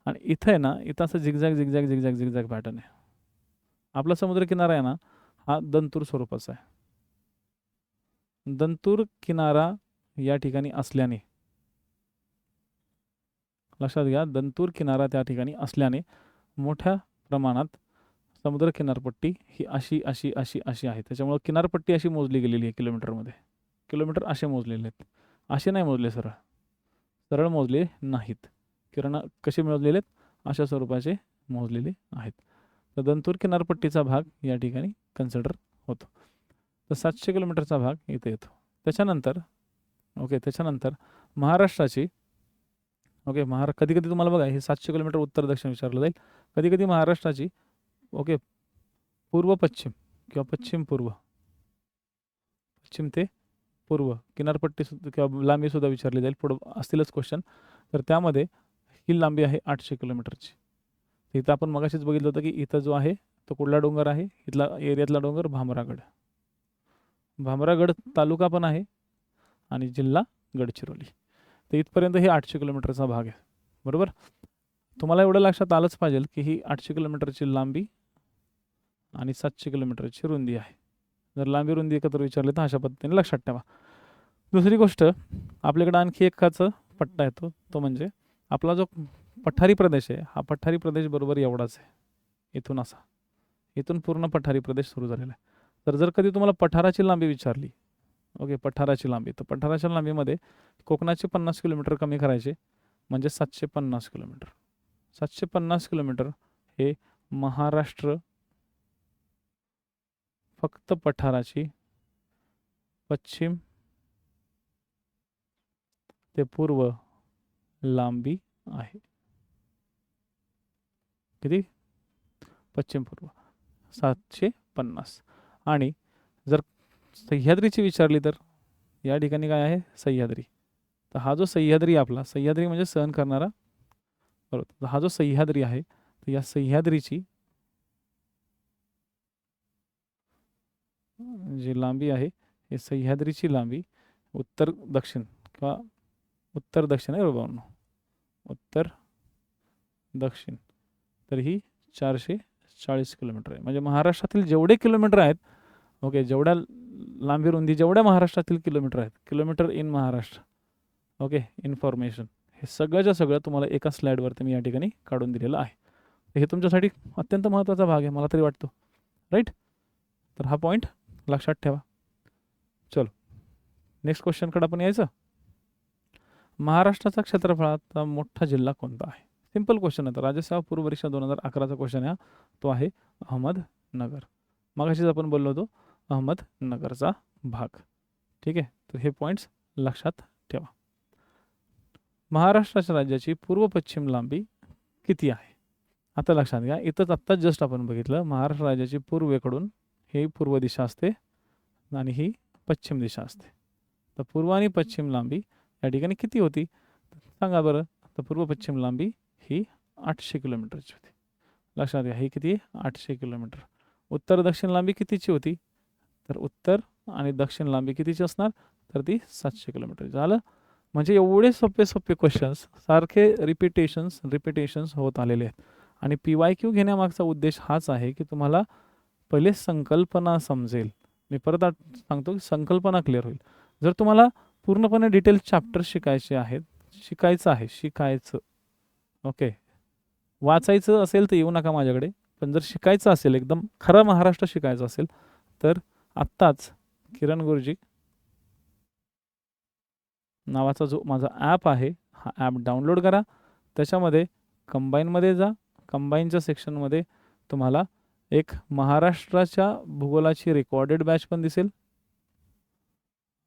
आणि इथं आहे ना इथं असं zigzag zigzag zigzag zigzag pattern आहे. आपला समुद्र किनारा आहे ना हा दंतूर स्वरूपाचा आहे. दंतूर किनारा या ठिकाणी असल्याने लक्षात घ्या, दंतूर किनारा त्या ठिकाणी असल्याने मोठ्या प्रमाणात समुद्र किनारपट्टी ही अशी अशी अशी अशी आहे. त्याच्यामुळे किनारपट्टी अशी मोजली गेलेली आहे किलोमीटरमध्ये. किलोमीटर असे मोजलेले आहेत, असे नाही मोजले सरळ. सरळ मोजले नाहीत. कसे मोजलेले आहेत? अशा स्वरूपाचे मोजलेले आहेत. तर दंतूर किनारपट्टीचा भाग या ठिकाणी कन्सिडर होतो. तर 700 किलोमीटरचा भाग इथे येतो. त्याच्यानंतर ओके त्याच्यानंतर महाराष्ट्राची ओके कधी कधी तुम्हाला बघा हे 700 किलोमीटर उत्तर दक्षिण विचारलं जाईल. कधी कधी महाराष्ट्राची ओके पूर्व पश्चिम किंवा पश्चिम पूर्व, पश्चिम ते पूर्व किनारपट्टी किंवा लांबी सुद्धा विचारली जाईल. पुढं असतीलच क्वेश्चन. तर त्यामध्ये ही लांबी आहे 800 किलोमीटरची. इथं आपण मगाशीच बघितलं होतं की इथं जो आहे तो कुठला डोंगर आहे? इथला एरियातला डोंगर भामरागड. भामरागड तालुका पण आहे आणि जिल्हा गडचिरोली. तर इथपर्यंत हे 800 किलोमीटरचा भाग आहे. बरोबर, तुम्हाला एवढं लक्षात आलंच पाहिजे की ही 800 किलोमीटरची लांबी आणि 700 किलोमीटरची रुंदी आहे. जर लांबी रुंदी एकत्र विचारले तर अशा पद्धतीने लक्षात ठेवा. दुसरी गोष्ट, आपल्याकडे आणखी एकाचा पट्टा येतो, तो म्हणजे आपला जो पठारी प्रदेश आहे, हा पठारी प्रदेश बरोबर एवढाच आहे, इथून असा, इथून पूर्ण पठारी प्रदेश सुरू झालेला आहे. तर जर कधी तुम्हाला पठाराची लांबी विचारली, ओके, पठाराची लांबी, तर पठाराच्या लांबीमध्ये कोकणाचे 50 किलोमीटर कमी करायचे, म्हणजे 750 किलोमीटर. 750 किलोमीटर हे महाराष्ट्र फक्त पठाराची पश्चिम ते पूर्व लांबी आहे. किती? पश्चिम पूर्व 750. आणि जर सह्याद्रीची विचारली तर या ठिकाणी काय आहे? सह्याद्री. तर हा जो सह्याद्री आपला, सह्याद्री म्हणजे सहन करणारा, बरोबर, हा जो सह्याद्री आहे, तर या सह्याद्रीची जी लांबी आहे, हे सह्याद्रीची लांबी उत्तर दक्षिण किंवा उत्तर दक्षिण आहे, बरोबर, उत्तर दक्षिण, तर ही 440 किलोमीटर आहे. म्हणजे महाराष्ट्रातील जेवढे किलोमीटर आहेत, ओके, जेवढ्या लांबी रुंदी जेवढ्या महाराष्ट्रातील किलोमीटर आहेत, kilometre in Maharashtra, okay, information, हे सगळंच्या सगळं तुम्हाला एका स्लाईडवरती मी या ठिकाणी काढून दिलेलं आहे. हे तुमच्यासाठी अत्यंत महत्त्वाचा भाग आहे, मला तरी वाटतो, राईट. तर हा पॉईंट लक्षात ठेवा. चलो नेक्स्ट क्वेश्चनकडे आपण यायचं. महाराष्ट्राचा क्षेत्रफळाचा मोठा जिल्हा कोणता आहे? सिंपल क्वेश्चन आहे. राज्यसेवा पूर्व परीक्षा 2011चा क्वेश्चन आहे, तो आहे अहमदनगर. मगाशीच आपण बोललो होतो अहमदनगरचा भाग. ठीक आहे, तर हे पॉईंट्स लक्षात ठेवा. महाराष्ट्राच्या राज्याची पूर्व पश्चिम लांबी किती आहे? आता लक्षात घ्या, इथंच आत्ताच जस्ट आपण बघितलं, महाराष्ट्र राज्याची पूर्वेकडून ही पूर्व दिशा असते आणि ही पश्चिम दिशा असते. तर पूर्व आणि पश्चिम लांबी या ठिकाणी किती होती सांगा बरं. तर पूर्व पश्चिम लांबी ही 800 किलोमीटरची होती. लक्षात घ्या, ही किती? 800 किलोमीटर. उत्तर दक्षिण लांबी कितीची होती? तर उत्तर आणि दक्षिण लांबी कितीची असणार? तर ती 700 किलोमीटर. झालं. म्हणजे एवढे सोपे सोपे क्वेश्चन्स सारखे रिपिटेशन्स होत आलेले आहेत. आणि PYQ घेण्यामागचा उद्देश हाच आहे की तुम्हाला पहिले संकल्पना समजेल. मी परत सांगतो की संकल्पना क्लिअर होईल. जर तुम्हाला पूर्णपणे डिटेल चॅप्टर शिकायचे आहेत, शिकायचं, ओके, वाचायचं असेल तर येऊ नका माझ्याकडे. पण जर शिकायचं असेल, एकदम खरा महाराष्ट्र शिकायचं असेल, तर आत्ताच किरण गुरुजी नावाचा जो माझा ॲप आहे, हा ॲप डाउनलोड करा. त्याच्यामध्ये कंबाईनमध्ये जा. कंबाईनच्या सेक्शनमध्ये तुम्हाला एक महाराष्ट्राच्या भूगोलाची रेकॉर्डेड बॅच पण दिसेल,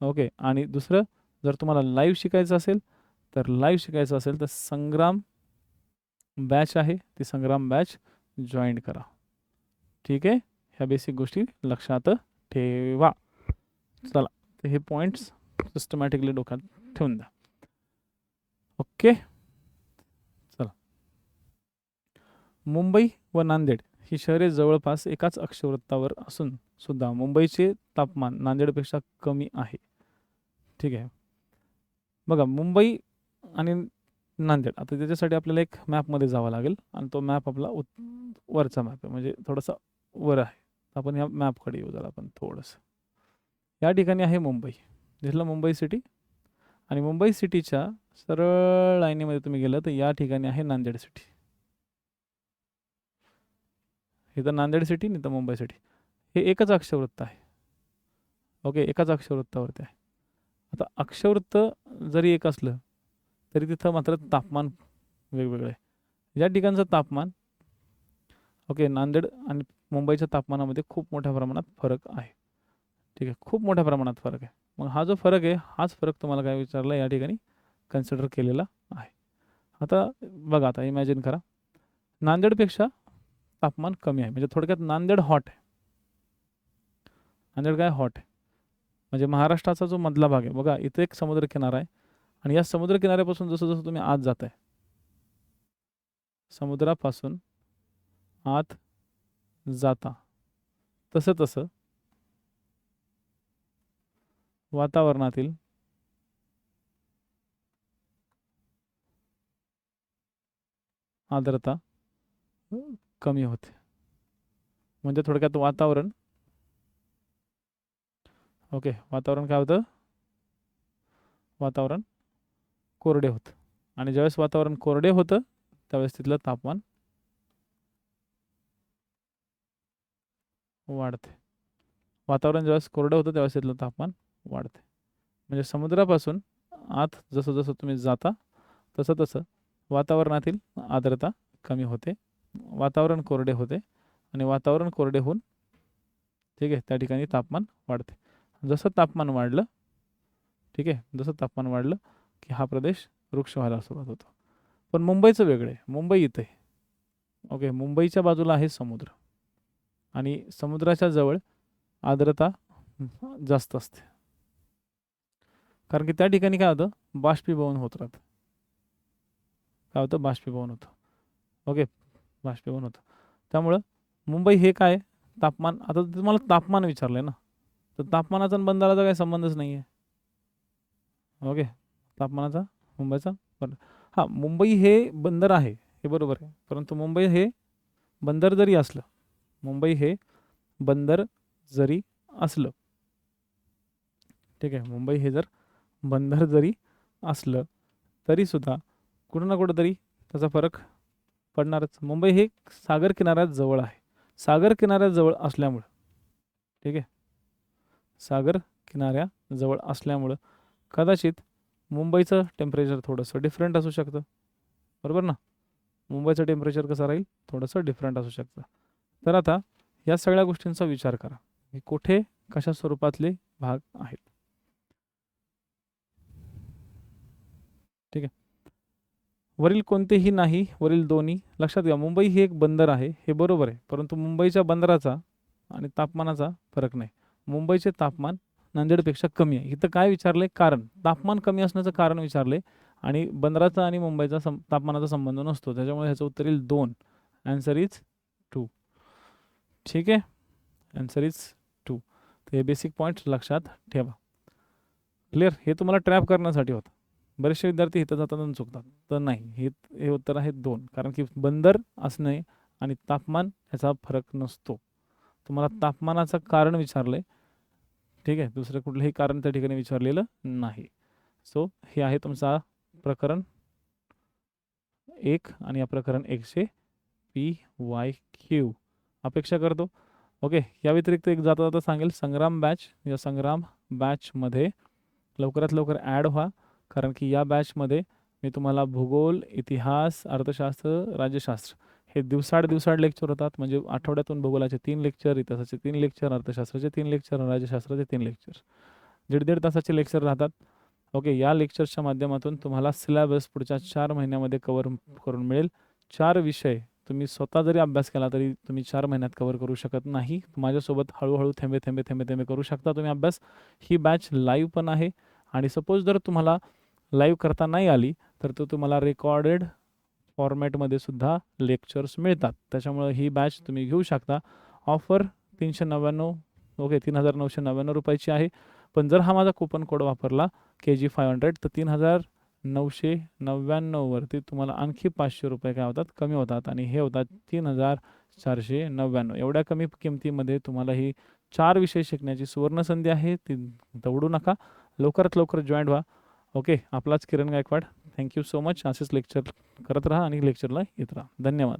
ओके. आणि दुसरं, जर तुम्हाला लाईव्ह शिकायचं असेल तर संग्राम बॅच आहे, ती संग्राम बॅच जॉईन करा. ठीक आहे, ह्या बेसिक गोष्टी लक्षात ठेवा. चला, तर हे पॉईंट्स सिस्टमॅटिकली डोक्यात ठेवून द्या. ओके, चला. मुंबई व नांदेड ही शहरे जवळपास एकाच अक्षवृत्तावर असून सुद्धा मुंबईचे तापमान नांदेडपेक्षा कमी आहे. ठीक आहे, बघा, मुंबई आणि नांदेड, आता त्याच्यासाठी आपल्याला एक मॅपमध्ये जावं लागेल आणि तो मॅप आपला वरचा मॅप आहे, म्हणजे थोडासा वर आहे. आपण ह्या मॅपकडे येऊ जरा आपण थोडंसं. या ठिकाणी आहे मुंबई, दिसलं मुंबई सिटी. आणि मुंबई सिटीच्या सरळ लाईनीमध्ये तुम्ही गेलं तर या ठिकाणी आहे नांदेड सिटी. इथं नांदेड सिटी, नाही तर मुंबई सिटी. हे एकच अक्षवृत्त आहे, ओके, एकाच अक्षवृत्तावरती आहे. आता अक्षवृत्त जरी एक असलं तरी तिथं मात्र तापमान वेगवेगळं आहे. या ठिकाणचं तापमान, ओके, नांदेड आणि मुंबईच्या तापमानामध्ये खूप मोठ्या प्रमाणात फरक आहे. ठीक आहे, खूप मोठ्या प्रमाणात फरक आहे. मग हा जो फरक आहे, हाच फरक तुम्हाला काय विचारला या ठिकाणी कन्सिडर केलेला आहे. आता बघा, आता इमॅजिन करा, नांदेडपेक्षा तापमान कमी आहे, म्हणजे थोडक्यात नांदेड हॉट आहे. नांदेड काय हॉट आहे, म्हणजे महाराष्ट्राचा जो मधला भाग आहे, बघा इथे एक समुद्रकिनारा आहे आणि या समुद्रकिनाऱ्यापासून जसं जसं तुम्ही आत जाताय, समुद्रापासून आत जाता, तसं तसं वातावरणातील आर्द्रता कमी होते. म्हणजे थोडक्यात वातावरण ओके, वातावरण काय होतं? वातावरण कोरडे होतं. आणि ज्यावेळेस वातावरण कोरडे होतं त्यावेळेस तिथलं तापमान वाढते. वातावरण ज्यावेळेस कोरडं होतं त्यावेळेस तिथलं तापमान वाढते. म्हणजे समुद्रापासून आत जसं जसं तुम्ही जाता तसं तसं वातावरणातील आर्द्रता कमी होते, वातावरण कोरडे होते आणि वातावरण कोरडे होऊन ठीक आहे त्या ठिकाणी तापमान वाढते. जसं तापमान वाढलं, ठीक आहे, जसं तापमान वाढलं की हा प्रदेश वृक्ष व्हायला सुरुवात होतो. पण मुंबईचं वेगळं आहे. मुंबई इथे आहे. ओके, मुंबईच्या बाजूला आहे समुद्र आणि समुद्राच्या जवळ आर्द्रता जास्त असते. कारण की त्या ठिकाणी काय होतं? बाष्पीभवन होत राहतं. काय होतं? बाष्पीभवन होतं. ओके, बाष्पीभवन होतं. त्यामुळं मुंबई हे काय तापमान, आता तुम्हाला तापमान विचारलंय ना, तर तापमानाचा आणि बंदराचा काही संबंधच नाही आहे. ओके, तापमानाचा मुंबईचा बंदर, हां मुंबई हे बंदर आहे हे बरोबर आहे, परंतु मुंबई हे बंदर जरी असलं, मुंबई हे बंदर जरी असलं, ठीक आहे, मुंबई हे जर बंदर जरी असलं तरीसुद्धा कुठं ना कुठंतरी त्याचा फरक पडणारच. मुंबई हे सागर किनाऱ्यात जवळ आहे. सागर किनाऱ्यात जवळ असल्यामुळं, ठीक आहे, सागर किनाऱ्याजवळ असल्यामुळं कदाचित मुंबईचं टेम्परेचर थोडंसं डिफरंट असू शकतं, बरोबर ना? मुंबईचं टेम्परेचर कसं राहील? थोडंसं डिफरंट असू शकतं. तर आता या सगळ्या गोष्टींचा विचार करा की कुठे कशा स्वरूपातले भाग आहेत. ठीक आहे, वरील कोणतेही नाही, वरील दोन्ही लक्षात घ्या. मुंबई ही एक बंदर आहे हे बरोबर आहे, परंतु मुंबईच्या बंदराचा आणि तापमानाचा फरक नाही. मुंबईचे तापमान नांदेडपेक्षा कमी आहे. इथं काय विचारले? कारण तापमान कमी असण्याचं कारण विचारले आणि बंदराचा आणि मुंबईचा तापमानाचा संबंध नसतो, त्याच्यामुळे ह्याचं उत्तर येईल 2. Answer is 2. ठीक आहे, आन्सर इज 2. तर हे बेसिक पॉईंट्स लक्षात ठेवा. क्लिअर? हे तुम्हाला ट्रॅप करण्यासाठी होतं. बरेचसे विद्यार्थी इथं जातात आणि चुकतात, तर नाही, हे उत्तर आहे 2. कारण की बंदर असणे आणि तापमान याचा फरक नसतो. तुम्हाला तापमानाचं कारण विचारलंय, ठीक आहे, दुसरं कुठलंही कारण त्या ठिकाणी विचारलेलं नाही. सो हे आहे तुमचा प्रकरण 1 आणि या प्रकरण 1चे PYQ. अपेक्षा करतो. ओके, या व्यतिरिक्त एक जाता जाता सांगेल, संग्राम बॅच, या संग्राम बॅचमध्ये लवकरात लवकर ॲड व्हा, कारण की या बॅचमध्ये मी तुम्हाला भूगोल, इतिहास, अर्थशास्त्र, राज्यशास्त्र हे दिवसाड लेक्चर होतात. म्हणजे आठवड्यातून भूगोलाचे 3 लेक्चर, इतिहासाचे 3 लेक्चर, अर्थशास्त्राचे 3 लेक्चर, राज्यशास्त्राचे 3 लेक्चर, 1.5 तासाचे लेक्चर राहतात. ओके, या लेक्चर्सच्या माध्यमातून तुम्हाला सिलेबस पुढच्या 4 महिन्यामध्ये कवर करून मिळेल. 4 विषय तुम्ही स्वतः जरी अभ्यास केला तरी तुम्ही 4 महिन्यात कव्हर करू शकत नाही. माझ्यासोबत हळूहळू थेंबे थेंबे थेंबे थेंबे करू शकता तुम्ही अभ्यास. ही बॅच लाईव्ह पण आहे आणि सपोज जर तुम्हाला लाईव्ह करता नाही आली तर तो तुम्हाला रेकॉर्डेड फॉर्मॅटमध्ये सुद्धा लेक्चर्स मिळतात. त्याच्यामुळे ही बॅच तुम्ही घेऊ शकता. ऑफर 399, ओके, 3,999 रुपयाची आहे. पण जर हा माझा कुपन कोड वापरला KG500 तर 3,999 वरती तुम्हाला आणखी 500 रुपये काय होतात? कमी होतात आणि हे होतात 3,499. एवढ्या कमी किमतीमध्ये तुम्हाला ही 4 विषय शिकण्याची सुवर्णसंधी आहे. ती दवडू नका, लवकरात लवकर जॉईन व्हा. ओके, आपलाच Kiran Gaikwad. Thank you so much. असेच लेक्चर करत राहा आणि लेक्चरला येत राहा. धन्यवाद.